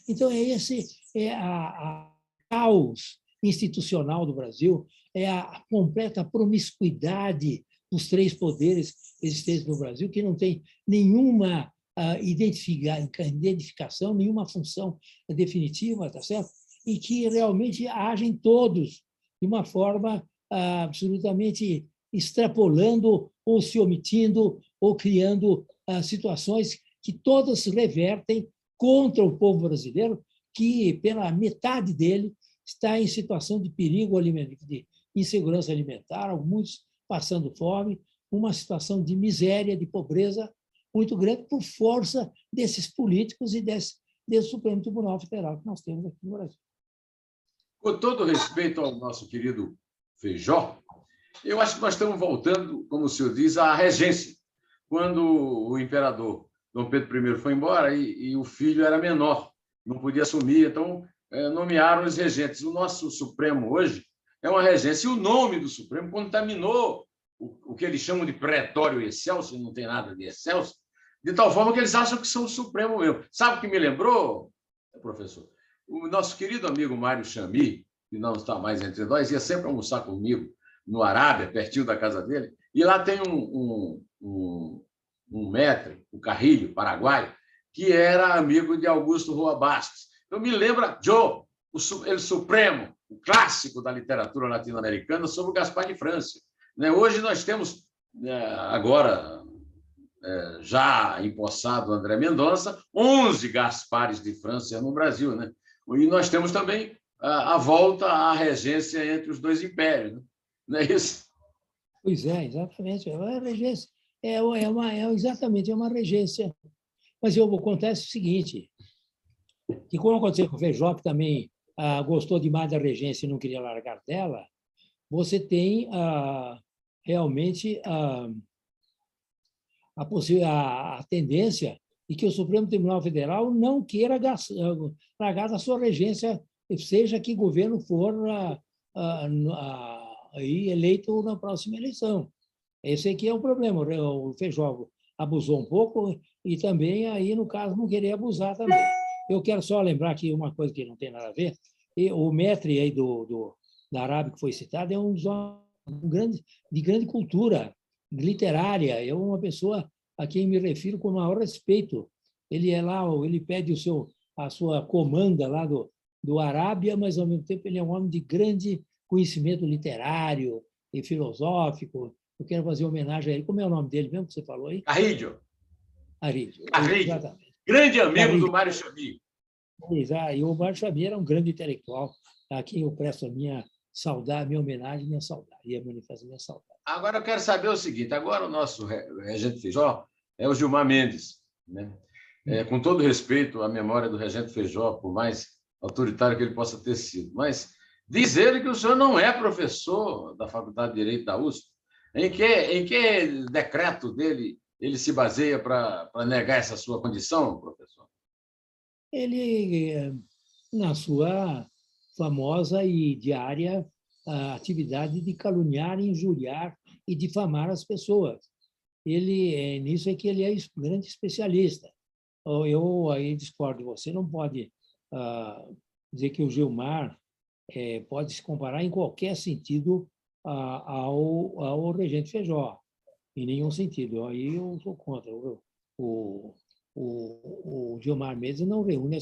Então, esse é a caos institucional do Brasil, é a completa promiscuidade dos três poderes existentes no Brasil, que não tem nenhuma identificação, nenhuma função definitiva, tá certo? E que realmente agem todos de uma forma absolutamente extrapolando ou se omitindo ou criando situações que todas se revertem contra o povo brasileiro, que, pela metade dele, está em situação de perigo alimentar, de insegurança alimentar, muitos passando fome, uma situação de miséria, de pobreza muito grande por força desses políticos e desse Supremo Tribunal Federal que nós temos aqui no Brasil. Com todo respeito ao nosso querido Feijó, eu acho que nós estamos voltando, como o senhor diz, à regência, quando o imperador Dom Pedro I foi embora e o filho era menor, não podia assumir, então nomearam os regentes. O nosso Supremo hoje é uma regência, e o nome do Supremo contaminou o que eles chamam de pretório excelso, não tem nada de excelso, de tal forma que eles acham que são o Supremo mesmo. Sabe o que me lembrou, professor? O nosso querido amigo Mário Chami, que não está mais entre nós, ia sempre almoçar comigo no Arábia, pertinho da casa dele, e lá tem um maître, o Carrilho, paraguaio, que era amigo de Augusto Roa Bastos. Então, me lembra Joe, o Supremo, o clássico da literatura latino-americana, sobre o Gaspar de França. Hoje nós temos, agora, já empossado André Mendonça, 11 Gaspares de França no Brasil, né? E nós temos também a volta à regência entre os dois impérios, né? Não é isso? Pois é, exatamente. É uma regência, exatamente, é uma regência. Mas eu vou contar o seguinte, que como aconteceu com o Feijó, que também gostou demais da regência e não queria largar dela, você tem realmente a tendência de que o Supremo Tribunal Federal não queira largar da sua regência, seja que governo for aí eleito na próxima eleição. Esse aqui é o problema. O Feijó abusou um pouco e também, aí, no caso, não querer abusar também. Eu quero só lembrar aqui uma coisa que não tem nada a ver. E o mestre aí da Arábia que foi citado é de grande cultura literária. É uma pessoa a quem me refiro com o maior respeito. Ele é lá, ele pede a sua comanda lá do Arábia, mas, ao mesmo tempo, ele é um homem de grande conhecimento literário e filosófico. Eu quero fazer homenagem a ele. Como é o nome dele mesmo que você falou aí? Carrillo. Carrillo. Carrillo. Exatamente. Grande amigo Carrillo. do Mário Chamie. E o Mário Chamie era um grande intelectual, a quem eu presto a minha saudade, minha homenagem, minha saudade, e a manifesto minha saudade. Agora eu quero saber o seguinte: agora o nosso regente Feijó é o Gilmar Mendes, né? Com todo respeito à memória do regente Feijó, por mais autoritário que ele possa ter sido, mas diz ele que o senhor não é professor da Faculdade de Direito da USP. Em que decreto dele ele se baseia para negar essa sua condição, professor? Ele, na sua famosa e diária atividade de caluniar, injuriar e difamar as pessoas. Nisso é que ele é grande especialista. Eu aí discordo de você, não pode dizer que o Gilmar pode se comparar em qualquer sentido ao regente Feijó, em nenhum sentido. Aí eu sou contra. O Gilmar Mendes não reúne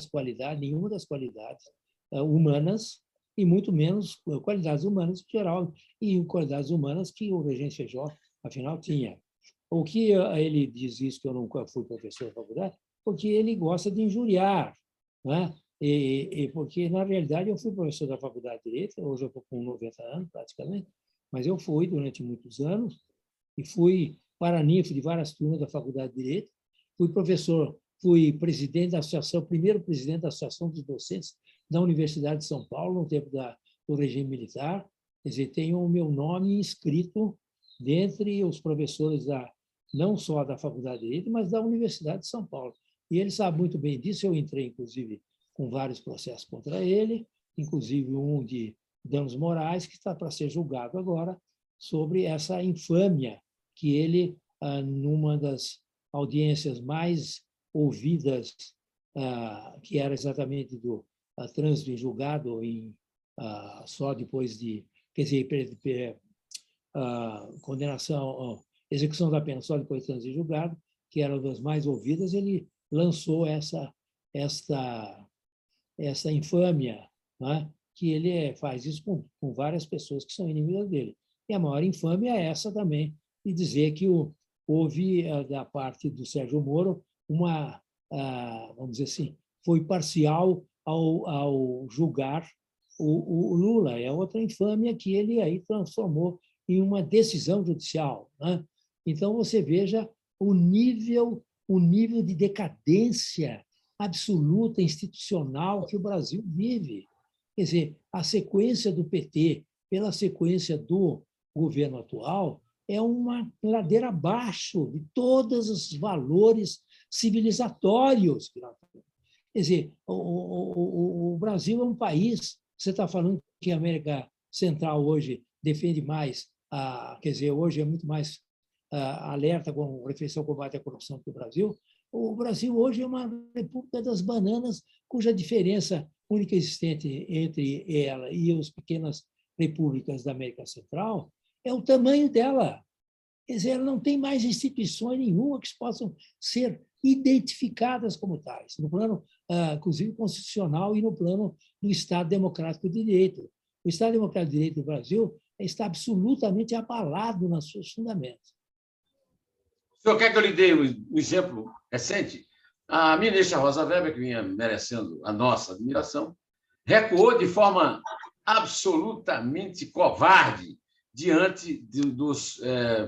nenhuma das qualidades humanas, e muito menos qualidades humanas em geral, e qualidades humanas que o regente Feijó, afinal, tinha. O que ele diz isso, que eu nunca fui professor da faculdade, porque ele gosta de injuriar, né? Porque, na realidade, eu fui professor da Faculdade de Direito, hoje eu estou com 90 anos, praticamente, mas eu fui durante muitos anos, e fui paraninfo de várias turmas da Faculdade de Direito, fui professor, fui presidente da associação, primeiro presidente da Associação dos Docentes da Universidade de São Paulo, no tempo do regime militar. Quer dizer, tenho o meu nome inscrito dentre os professores não só da Faculdade de Direito, mas da Universidade de São Paulo. E ele sabe muito bem disso. Eu entrei, inclusive, com vários processos contra ele, inclusive um de danos morais, que está para ser julgado agora, sobre essa infâmia que ele, numa das audiências mais ouvidas, que era exatamente do trânsito em julgado, só depois de, quer dizer, condenação, execução da pena só depois de trânsito em julgado, que era uma das mais ouvidas, ele lançou essa infâmia, né? Que ele faz isso com várias pessoas que são inimigas dele. E a maior infâmia é essa também, de dizer que houve, da parte do Sérgio Moro, vamos dizer assim, foi parcial ao julgar o Lula. É outra infâmia que ele aí transformou em uma decisão judicial, né? Então, você veja o nível de decadência absoluta, institucional que o Brasil vive. Quer dizer, a sequência do PT pela sequência do governo atual é uma ladeira abaixo de todos os valores civilizatórios. Quer dizer, o Brasil é um país, você está falando que a América Central hoje defende mais, quer dizer, hoje é muito mais alerta com referência ao combate à corrupção que o Brasil. O Brasil hoje é uma república das bananas, cuja diferença única existente entre ela e as pequenas repúblicas da América Central é o tamanho dela. Quer dizer, ela não tem mais instituições nenhuma que possam ser identificadas como tais, no plano, inclusive, constitucional e no plano do Estado Democrático de Direito. O Estado Democrático de Direito do Brasil está absolutamente abalado nos seus fundamentos. O senhor quer que eu lhe dê um exemplo recente? A ministra Rosa Weber, que vinha merecendo a nossa admiração, recuou de forma absolutamente covarde diante dos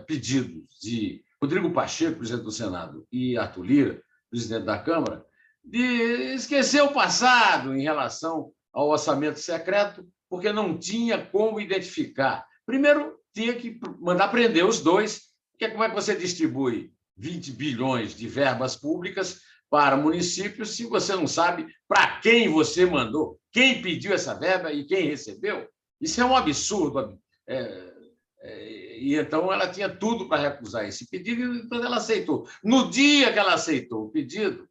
pedidos de Rodrigo Pacheco, presidente do Senado, e Arthur Lira, presidente da Câmara, de esquecer o passado em relação ao orçamento secreto, porque não tinha como identificar. Primeiro, tinha que mandar prender os dois, porque como é que você distribui 20 bilhões de verbas públicas para municípios se você não sabe para quem você mandou, quem pediu essa verba e quem recebeu? Isso é um absurdo. E então ela tinha tudo para recusar esse pedido, e então ela aceitou. No dia que ela aceitou o pedido,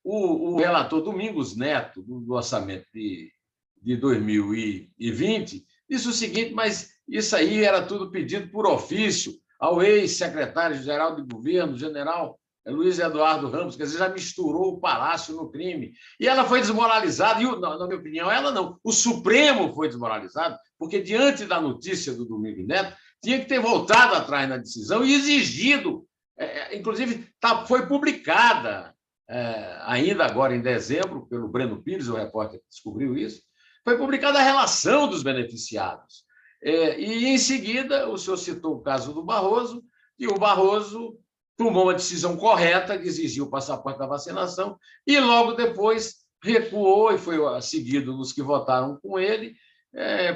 o relator Domingos Neto, do orçamento de 2020, disse o seguinte: mas isso aí era tudo pedido por ofício ao ex-secretário-geral de governo, general Luiz Eduardo Ramos, quer dizer, já misturou o palácio no crime. E ela foi desmoralizada, e, na minha opinião, ela não. O Supremo foi desmoralizado, porque, diante da notícia do Domingos Neto, tinha que ter voltado atrás na decisão e exigido, inclusive, foi publicada, ainda agora em dezembro, pelo Breno Pires, o repórter que descobriu isso, foi publicada a relação dos beneficiados. E, em seguida, o senhor citou o caso do Barroso, e o Barroso tomou uma decisão correta de exigir o passaporte da vacinação e, logo depois, recuou e foi seguido nos que votaram com ele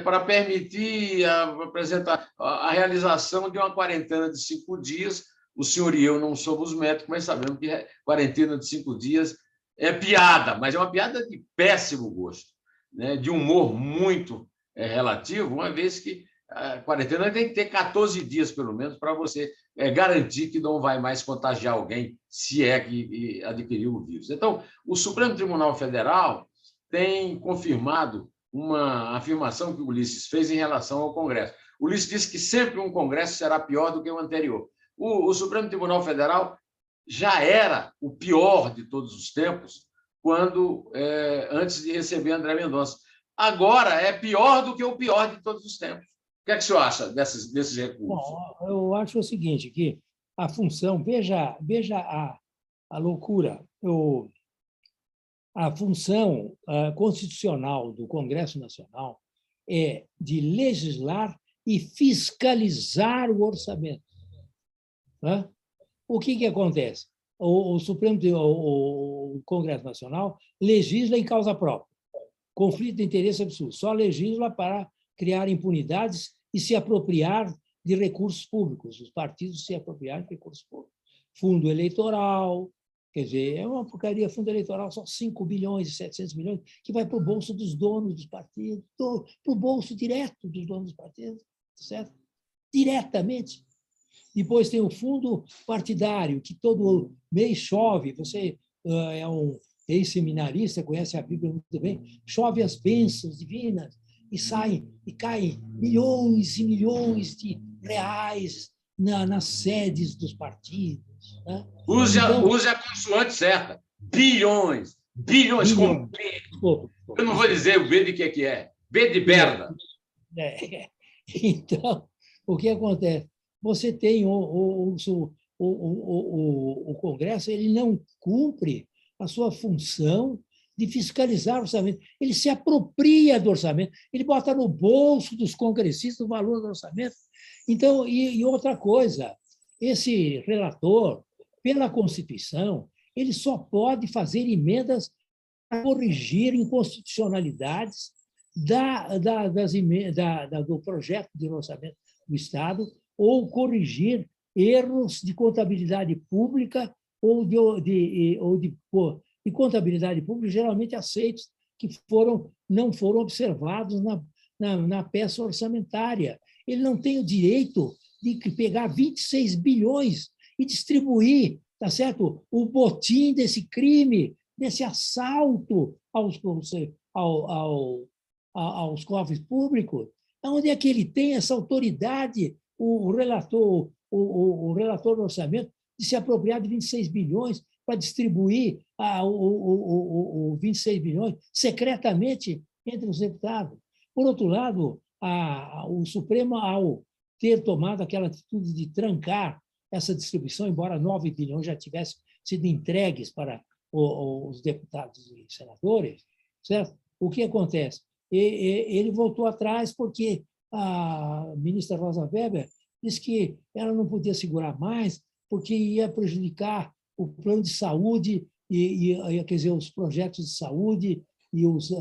para permitir apresentar a realização de uma quarentena de 5 dias. O senhor e eu não somos médicos, mas sabemos que quarentena de 5 dias é piada, mas é uma piada de péssimo gosto, né? De humor muito relativo, uma vez que a quarentena tem que ter 14 dias, pelo menos, para você garantir que não vai mais contagiar alguém, se é que adquiriu o vírus. Então, o Supremo Tribunal Federal tem confirmado uma afirmação que o Ulisses fez em relação ao Congresso. O Ulisses disse que sempre um Congresso será pior do que o anterior. O Supremo Tribunal Federal já era o pior de todos os tempos, antes de receber André Mendonça. Agora é pior do que o pior de todos os tempos. O que é que o senhor acha desses recursos? Bom, eu acho o seguinte, que a função, veja a loucura, a função constitucional do Congresso Nacional é de legislar e fiscalizar o orçamento. Né? O que acontece? O Congresso Nacional legisla em causa própria. Conflito de interesse absurdo. Só legisla para criar impunidades e se apropriar de recursos públicos. Os partidos se apropriarem de recursos públicos. Fundo eleitoral, quer dizer, é uma porcaria, fundo eleitoral, só 5 bilhões e 700 milhões, que vai para o bolso dos donos dos partidos, para o bolso direto dos donos dos partidos, certo? Diretamente. Depois tem o fundo partidário, que todo mês chove. Você é um ex-seminarista, conhece a Bíblia muito bem, chove as bênçãos divinas e caem milhões e milhões de reais nas sedes dos partidos. Né? Use a consoante certa. Bilhões com B. Eu não vou dizer o B de que é. B de merda. Então, o que acontece? Você tem o Congresso, ele não cumpre a sua função de fiscalizar o orçamento. Ele se apropria do orçamento, ele bota no bolso dos congressistas o valor do orçamento. Então, e outra coisa, esse relator, pela Constituição, ele só pode fazer emendas para corrigir inconstitucionalidades do projeto de orçamento do Estado ou corrigir erros de contabilidade pública ou de contabilidade pública geralmente aceitos, que não foram observados na peça orçamentária. Ele não tem o direito de pegar 26 bilhões e distribuir, tá certo? O botim desse crime, desse assalto aos cofres públicos. Onde é que ele tem essa autoridade, o relator do orçamento, de se apropriar de 26 bilhões para distribuir os 26 bilhões secretamente entre os deputados? Por outro lado, o Supremo, ao ter tomado aquela atitude de trancar essa distribuição, embora 9 bilhões já tivessem sido entregues para os deputados e senadores, certo? O que acontece? Ele voltou atrás porque a ministra Rosa Weber disse que ela não podia segurar mais porque ia prejudicar o plano de saúde quer dizer, os projetos de saúde e os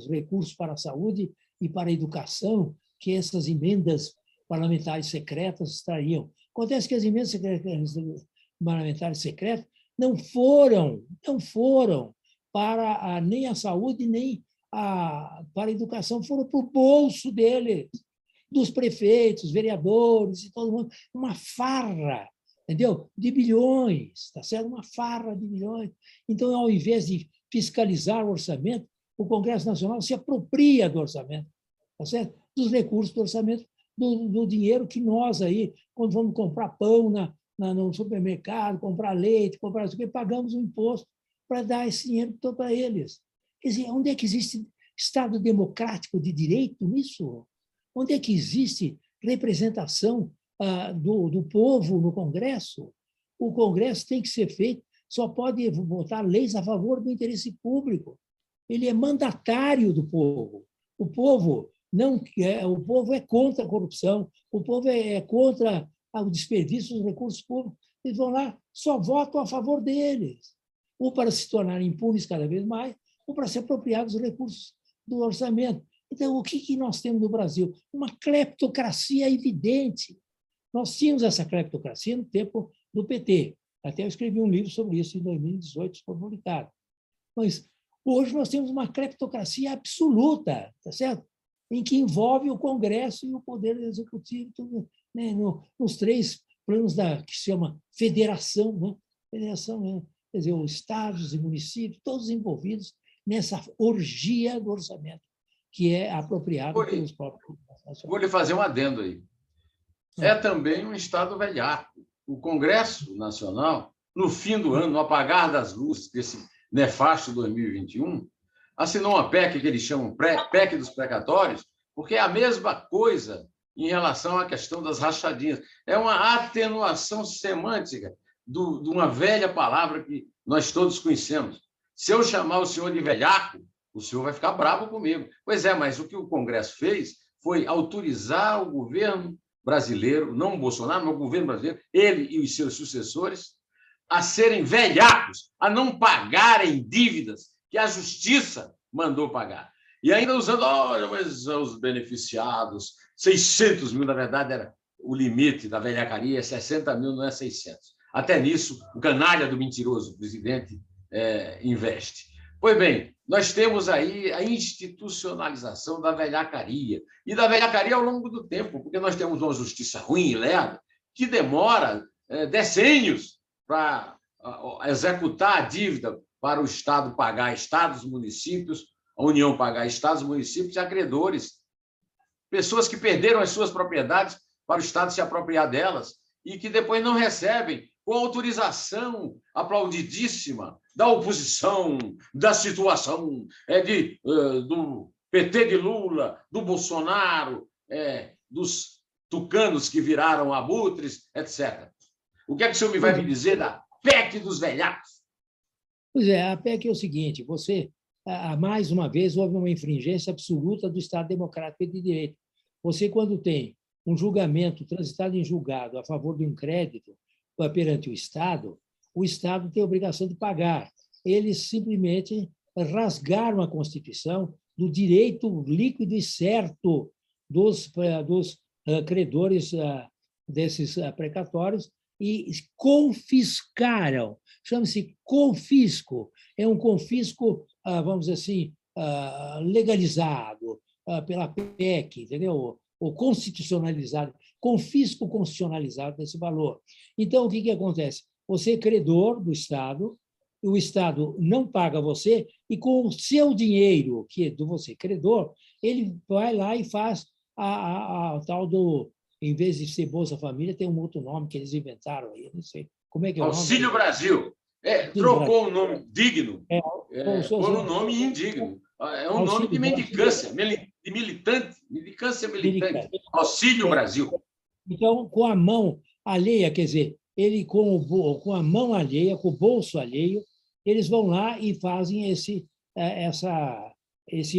recursos para a saúde e para a educação que essas emendas parlamentares secretas trariam. Acontece que as emendas parlamentares secretas não foram para nem a saúde nem para a educação, foram para o bolso deles, dos prefeitos, vereadores e todo mundo, uma farra, entendeu? De bilhões, tá certo? Uma farra de bilhões. Então, ao invés de fiscalizar o orçamento, o Congresso Nacional se apropria do orçamento, tá certo? Dos recursos do orçamento, do dinheiro que nós aí, quando vamos comprar pão no supermercado, comprar leite, comprar isso, pagamos um imposto para dar esse dinheiro todo para eles. Quer dizer, onde é que existe Estado democrático de direito nisso? Onde é que existe representação do povo no Congresso? O Congresso tem que ser feito, só pode votar leis a favor do interesse público. Ele é mandatário do povo. O povo é contra a corrupção, o povo é contra o desperdício dos recursos públicos. Eles vão lá, só votam a favor deles, ou para se tornarem impunes cada vez mais, ou para se apropriar dos recursos do orçamento. Então, o que nós temos no Brasil? Uma cleptocracia evidente. Nós tínhamos essa cleptocracia no tempo do PT. Até eu escrevi um livro sobre isso em 2018, foi publicado. Mas hoje nós temos uma cleptocracia absoluta, tá certo? Em que envolve o Congresso e o Poder Executivo, tudo, né? Nos 3 planos que se chama federação, né? Federação, né? Quer dizer, os estados e municípios, todos envolvidos nessa orgia do orçamento, que é apropriado pelos próprios nacionais. Vou lhe fazer um adendo aí. É também um Estado velhaco. O Congresso Nacional, no fim do ano, no apagar das luzes desse nefasto 2021, assinou uma PEC que eles chamam PEC dos precatórios, porque é a mesma coisa em relação à questão das rachadinhas. É uma atenuação semântica de uma velha palavra que nós todos conhecemos. Se eu chamar o senhor de velhaco, o senhor vai ficar bravo comigo. Pois é, mas o que o Congresso fez foi autorizar o governo brasileiro, não o Bolsonaro, mas o governo brasileiro, ele e os seus sucessores, a serem velhacos, a não pagarem dívidas que a justiça mandou pagar. E ainda usando, olha, mas os beneficiados, 600 mil, na verdade, era o limite da velhacaria, 60 mil, não é 600. Até nisso, o canalha do mentiroso presidente investe. Pois bem, nós temos aí a institucionalização da velhacaria, e da velhacaria ao longo do tempo, porque nós temos uma justiça ruim e lerda, que demora decênios para executar a dívida para o Estado pagar estados, municípios, a União pagar estados, municípios e acreedores. Pessoas que perderam as suas propriedades para o Estado se apropriar delas e que depois não recebem com autorização aplaudidíssima da oposição, da situação do PT de Lula, do Bolsonaro, dos tucanos que viraram abutres, etc. O que é que o senhor vai me dizer da PEC dos velhacos? Pois é, a PEC é o seguinte, mais uma vez, houve uma infringência absoluta do Estado Democrático e de Direito. Você, quando tem um julgamento transitado em julgado a favor de um crédito perante o Estado tem a obrigação de pagar. Eles simplesmente rasgaram a Constituição do direito líquido e certo dos credores desses precatórios e confiscaram. Chama-se confisco. É um confisco, vamos dizer assim, legalizado pela PEC, entendeu? Ou constitucionalizado, confisco constitucionalizado desse valor. Então, o que acontece? Você é credor do Estado, o Estado não paga você, e com o seu dinheiro, que é do você credor, ele vai lá e faz a tal do, em vez de ser Bolsa Família, tem um outro nome que eles inventaram aí, não sei. Como é que é o nome? Auxílio Brasil. Trocou o nome digno por um nome indigno. É um nome de mendicância, de militante, mendicância militante. Auxílio Brasil. Então, com a mão alheia, quer dizer, ele com a mão alheia, com o bolso alheio, eles vão lá e fazem esse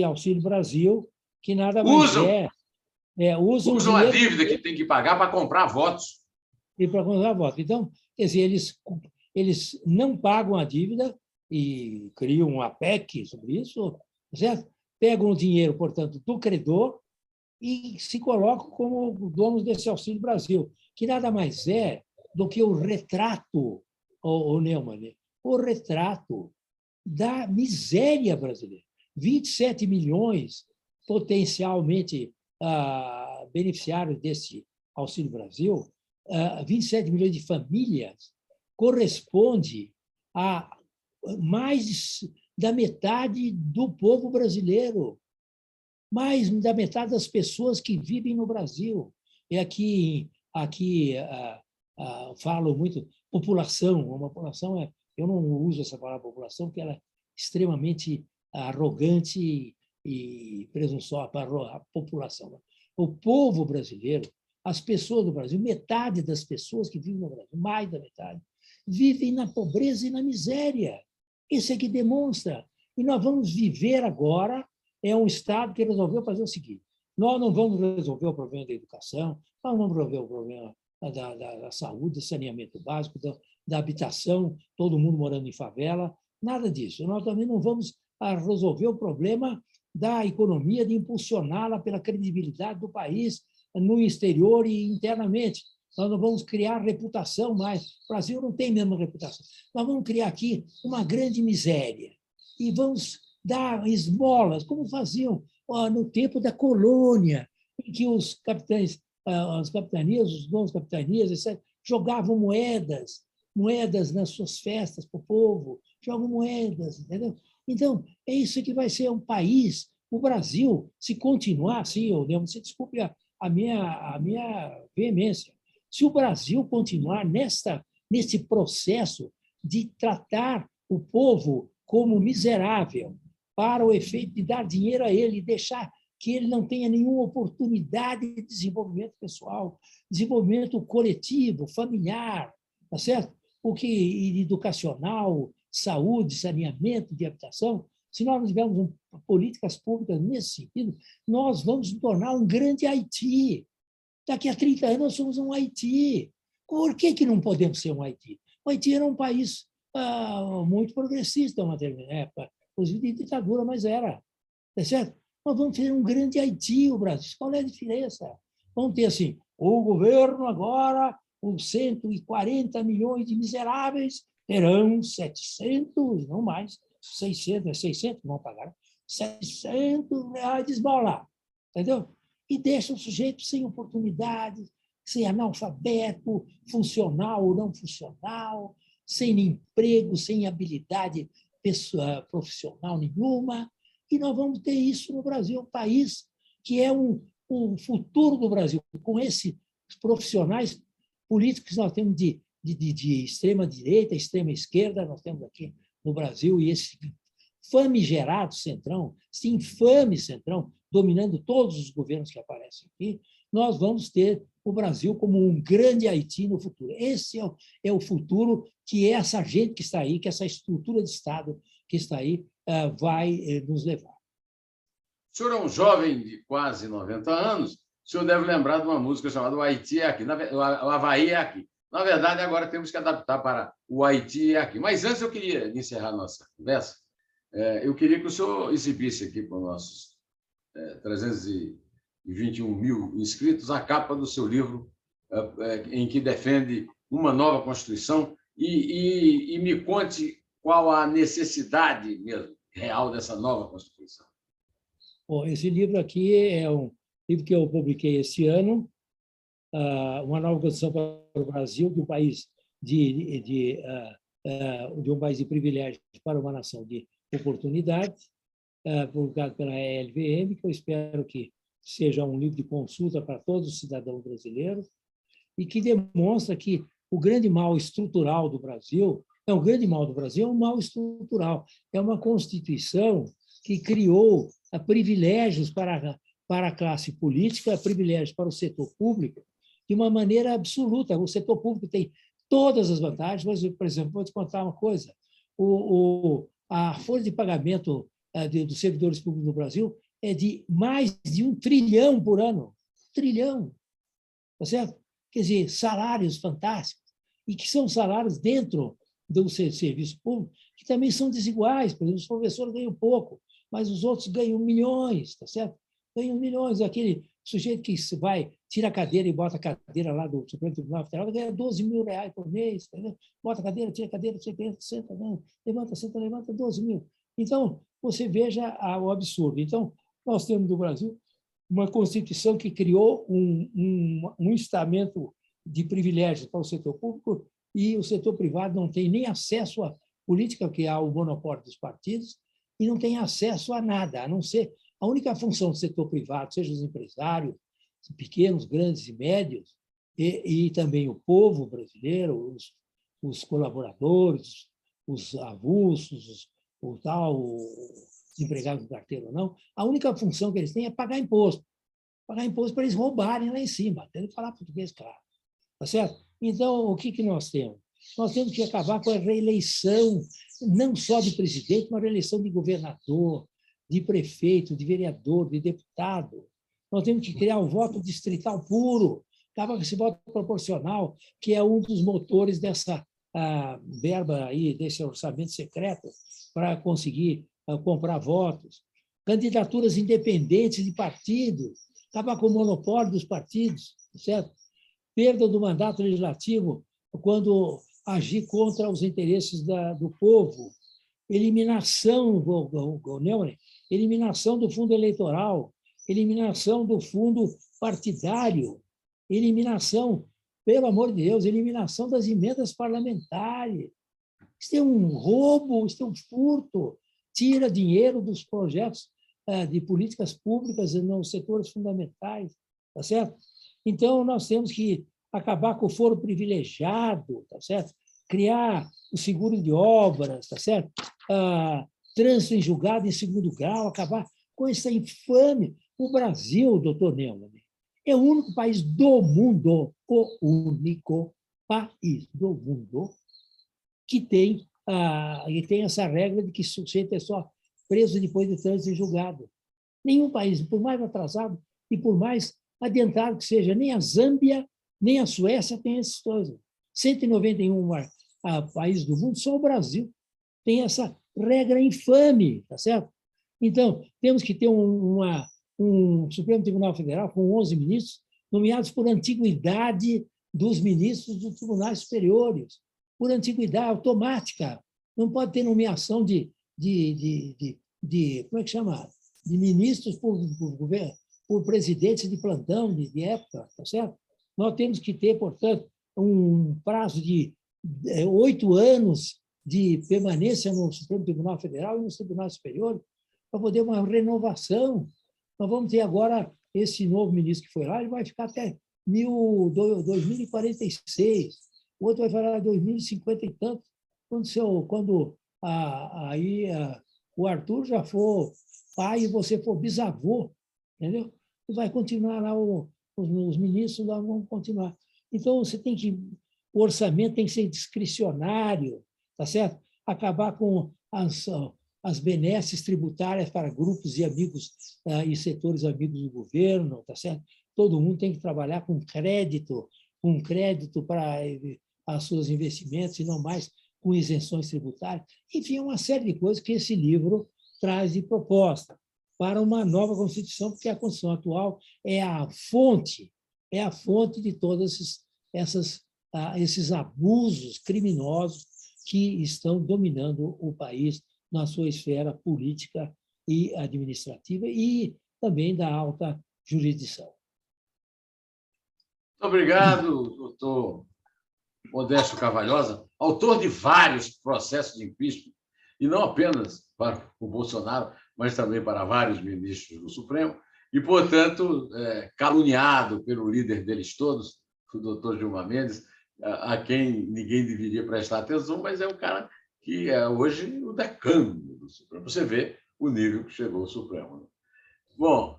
Auxílio Brasil, que nada mais usam Usam a dinheiro dívida que tem que pagar para comprar votos. e para comprar voto. Então, quer dizer, eles não pagam a dívida e criam uma PEC sobre isso, certo? Pegam o dinheiro, portanto, do credor e se colocam como donos desse Auxílio Brasil, que nada mais é do que o retrato, o Neumann, o retrato da miséria brasileira. 27 milhões potencialmente beneficiários desse Auxílio Brasil, 27 milhões de famílias, corresponde a mais da metade do povo brasileiro, mais da metade das pessoas que vivem no Brasil. E aqui falo muito população. Uma população eu não uso essa palavra população porque ela é extremamente arrogante e presunçosa para a população. O povo brasileiro, as pessoas do Brasil, metade das pessoas que vivem no Brasil, mais da metade, vivem na pobreza e na miséria. Isso é que demonstra. E nós vamos viver agora, um Estado que resolveu fazer o seguinte: nós não vamos resolver o problema da educação, nós não vamos resolver o problema da saúde, do saneamento básico, da habitação, todo mundo morando em favela, nada disso. Nós também não vamos resolver o problema da economia, de impulsioná-la pela credibilidade do país no exterior e internamente. Nós não vamos criar reputação mais. O Brasil não tem mesmo reputação. Nós vamos criar aqui uma grande miséria e vamos dar esmolas, como faziam no tempo da colônia, em que os capitães, as capitanias, os donos capitanias, etc., jogavam moedas nas suas festas para o povo, jogam moedas, entendeu? Então, é isso que vai ser um país. O Brasil, se continuar assim, você desculpe a minha veemência, se o Brasil continuar nesse processo de tratar o povo como miserável, para o efeito de dar dinheiro a ele e deixar que ele não tenha nenhuma oportunidade de desenvolvimento pessoal, desenvolvimento coletivo, familiar, tá certo? Educacional, saúde, saneamento, de habitação. Se nós não tivermos políticas públicas nesse sentido, nós vamos nos tornar um grande Haiti. Daqui a 30 anos nós somos um Haiti. Por que não podemos ser um Haiti? O Haiti era um país muito progressista uma determinada época, inclusive de ditadura, mas era. Tá certo? Nós vamos ter um grande Haiti, o Brasil. Qual é a diferença? Vamos ter assim, o governo agora, com 140 milhões de miseráveis, terão 700, não mais, 600 vão pagar, 700 reais de esmola, entendeu? E deixa o sujeito sem oportunidade, sem analfabeto, funcional ou não funcional, sem emprego, sem habilidade profissional nenhuma. E nós vamos ter isso no Brasil, um país que é o futuro do Brasil, com esses profissionais políticos que nós temos de extrema-direita, extrema-esquerda, nós temos aqui no Brasil, e esse famigerado centrão, esse infame centrão, dominando todos os governos que aparecem aqui, nós vamos ter o Brasil como um grande Haiti no futuro. Esse é o futuro que essa gente que está aí, que essa estrutura de Estado que está aí, vai nos levar. O senhor é um jovem de quase 90 anos, o senhor deve lembrar de uma música chamada O Haiti é Aqui, o Havaí é Aqui. Na verdade, agora temos que adaptar para O Haiti é Aqui. Mas antes eu queria encerrar a nossa conversa, eu queria que o senhor exibisse aqui para os nossos 321 mil inscritos a capa do seu livro, em que defende uma nova Constituição, e me conte qual a necessidade mesmo real dessa nova Constituição. Bom, esse livro aqui é um livro que eu publiquei esse ano, uma nova Constituição para o Brasil, de um país de um país de privilégios para uma nação de oportunidade, publicado pela LVM, que eu espero que seja um livro de consulta para todos os cidadãos brasileiros e que demonstra que o grande mal estrutural do Brasil é um mal estrutural. É uma Constituição que criou privilégios para a classe política, privilégios para o setor público, de uma maneira absoluta. O setor público tem todas as vantagens, mas, por exemplo, vou te contar uma coisa, a folha de pagamento dos servidores públicos do Brasil é de mais de 1 trilhão por ano. 1 trilhão. Tá certo? Quer dizer, salários fantásticos, e que são salários dentro do serviço público, que também são desiguais. Por exemplo, os professores ganham pouco, mas os outros ganham milhões, tá certo? Ganham milhões. Aquele sujeito que tira a cadeira e bota a cadeira lá do Supremo Tribunal Federal, ganha 12 mil reais por mês, entendeu? Bota a cadeira, tira a cadeira, senta, levanta, senta, levanta, 12 mil. Então, você veja o absurdo. Então, nós temos no Brasil uma Constituição que criou um estamento de privilégios para o setor público, e o setor privado não tem nem acesso à política, que há o monopólio dos partidos, e não tem acesso a nada, a não ser a única função do setor privado, seja os empresários, pequenos, grandes e médios, e também o povo brasileiro, os colaboradores, os avulsos, os empregados do carteiro ou não, a única função que eles têm é pagar imposto. Pagar imposto para eles roubarem lá em cima, tem que falar português, claro. Tá certo? Então, o que nós temos? Nós temos que acabar com a reeleição, não só de presidente, mas a reeleição de governador, de prefeito, de vereador, de deputado. Nós temos que criar um voto distrital puro, acabar com esse voto proporcional, que é um dos motores dessa verba aí, desse orçamento secreto, para conseguir comprar votos. Candidaturas independentes de partidos, acabar com o monopólio dos partidos, certo? Perda do mandato legislativo quando agir contra os interesses do povo, eliminação do fundo eleitoral, eliminação do fundo partidário, eliminação, pelo amor de Deus, eliminação das emendas parlamentares. Isso é um roubo, isso é um furto, tira dinheiro dos projetos de políticas públicas nos setores fundamentais, tá certo? Então, nós temos que acabar com o foro privilegiado, tá certo? Criar o seguro de obras, tá certo? Trânsito em julgado em segundo grau, acabar com essa infame. O Brasil, doutor Neumann, é o único país do mundo, o único país do mundo que tem essa regra de que o sujeito é só preso depois de trânsito em julgado. Nenhum país, por mais atrasado e por mais adiantado que seja, nem a Zâmbia, nem a Suécia tem essas coisas. 191 países do mundo, só o Brasil tem essa regra infame, tá certo? Então, temos que ter um Supremo Tribunal Federal com 11 ministros, nomeados por antiguidade dos ministros dos tribunais superiores, por antiguidade automática. Não pode ter nomeação de como é que chama? De ministros por presidentes de plantão, de época, tá certo? Nós temos que ter, portanto, um prazo de 8 anos de permanência no Supremo Tribunal Federal e nos tribunais superiores para poder uma renovação. Nós vamos ter agora esse novo ministro que foi lá, ele vai ficar até 2046, o outro vai falar 2050 e tanto, quando o Arthur já for pai e você for bisavô, entendeu? E vai continuar lá, os ministros lá vão continuar. Então, o orçamento tem que ser discricionário, tá certo? Acabar com as benesses tributárias para grupos e amigos e setores amigos do governo, tá certo? Todo mundo tem que trabalhar com crédito para os seus investimentos e não mais com isenções tributárias. Enfim, uma série de coisas que esse livro traz de proposta para uma nova Constituição, porque a Constituição atual é a fonte de todos esses abusos criminosos que estão dominando o país na sua esfera política e administrativa e também da alta jurisdição. Muito obrigado, doutor Modesto Carvalhosa, autor de vários processos de impeachment, e não apenas para o Bolsonaro, mas também para vários ministros do Supremo, e, portanto, caluniado pelo líder deles todos, o doutor Gilmar Mendes, a quem ninguém deveria prestar atenção, mas é um cara que é hoje o decano do Supremo. Você vê o nível que chegou o Supremo. Bom,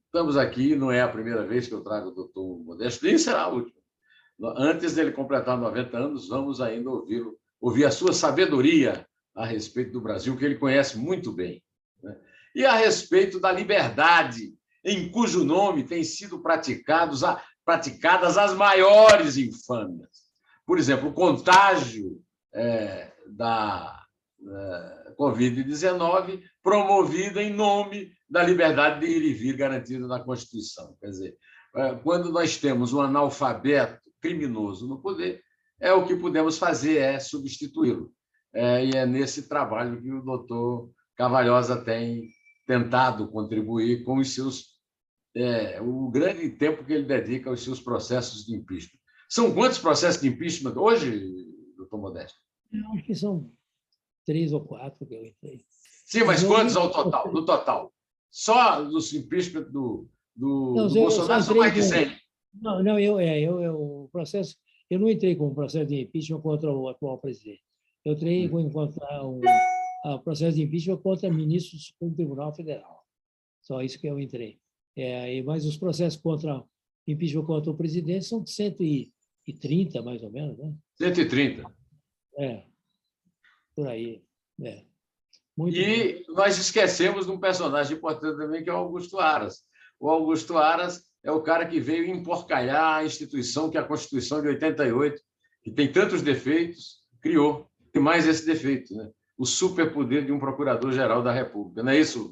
estamos aqui, não é a primeira vez que eu trago o doutor Modesto, nem será a última. Antes dele completar 90 anos, vamos ainda ouvir a sua sabedoria a respeito do Brasil, que ele conhece muito bem, né? E a respeito da liberdade, em cujo nome têm sido praticadas as maiores infâmias. Por exemplo, o contágio da Covid-19 promovido em nome da liberdade de ir e vir garantida na Constituição. Quer dizer, quando nós temos um analfabeto criminoso no poder, o que podemos fazer é substituí-lo. E é nesse trabalho que o doutor Carvalhosa tem tentado contribuir com os seus o grande tempo que ele dedica aos seus processos de impeachment. São quantos processos de impeachment hoje, doutor Modesto? Eu acho que são 3 ou 4 que eu entrei. Sim, mas quantos ao total? No total? Só dos impeachment do Bolsonaro são mais de 100. Não, o processo. Eu não entrei com um processo de impeachment contra o atual presidente. Eu entrei com um processo de impeachment contra ministros do Supremo Tribunal Federal. Só isso que eu entrei. Mas os processos contra impeachment contra o presidente são de 130, mais ou menos, né? 130. Por aí. Muito bem. Nós esquecemos de um personagem importante também, que é o Augusto Aras. O Augusto Aras é o cara que veio emporcalhar a instituição que a Constituição de 88, que tem tantos defeitos, criou. Tem mais esse defeito, né? O superpoder de um procurador-geral da República. Não é isso,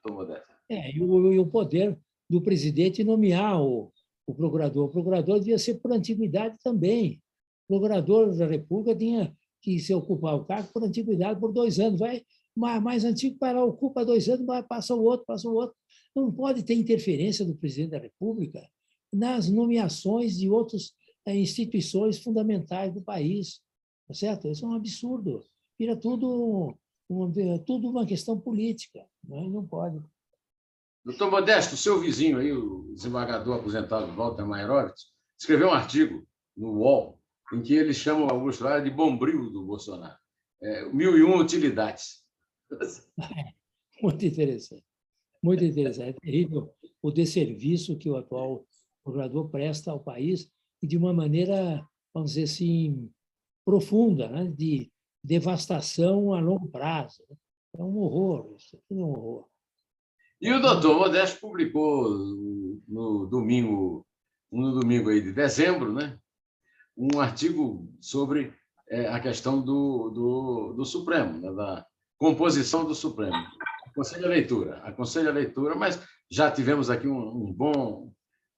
doutor Modesto? E o poder do presidente nomear o procurador. O procurador devia ser por antiguidade também. O procurador da República tinha que se ocupar o cargo por antiguidade por 2 anos. Vai mais antigo, vai lá, ocupa 2 anos, passa o outro, passa o outro. Não pode ter interferência do presidente da República nas nomeações de outras instituições fundamentais do país. Tá certo? Isso é um absurdo. Vira tudo uma questão política. Não pode. Doutor Modesto, o seu vizinho aí, o desembargador aposentado Walter Mairovitz, escreveu um artigo no UOL em que ele chama o Augusto Aras de bombril do Bolsonaro. 1001 utilidades. Muito interessante. Muito interessante. É terrível o desserviço que o atual procurador presta ao país e de uma maneira, vamos dizer assim, profunda, né? De devastação a longo prazo. É um horror, isso é um horror. E o doutor Modesto publicou no domingo aí de dezembro, né, um artigo sobre a questão do Supremo, né, da composição do Supremo. Aconselho a leitura, mas já tivemos aqui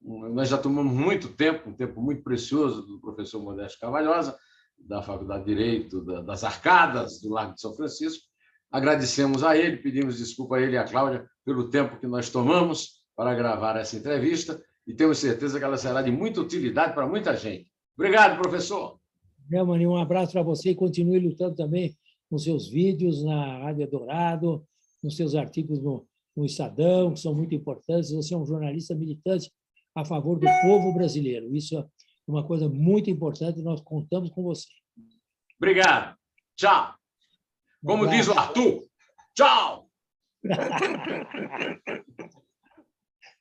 nós já tomamos muito tempo, um tempo muito precioso do professor Modesto Carvalhosa, da Faculdade de Direito das Arcadas, do Largo de São Francisco. Agradecemos a ele, pedimos desculpa a ele e a Cláudia pelo tempo que nós tomamos para gravar essa entrevista e temos certeza que ela será de muita utilidade para muita gente. Obrigado, professor. Mani, um abraço para você e continue lutando também nos seus vídeos na Rádio Eldorado, nos seus artigos no Estadão, que são muito importantes. Você é um jornalista militante a favor do povo brasileiro. Isso é uma coisa muito importante e nós contamos com você. Obrigado. Tchau. Como diz o Arthur, tchau!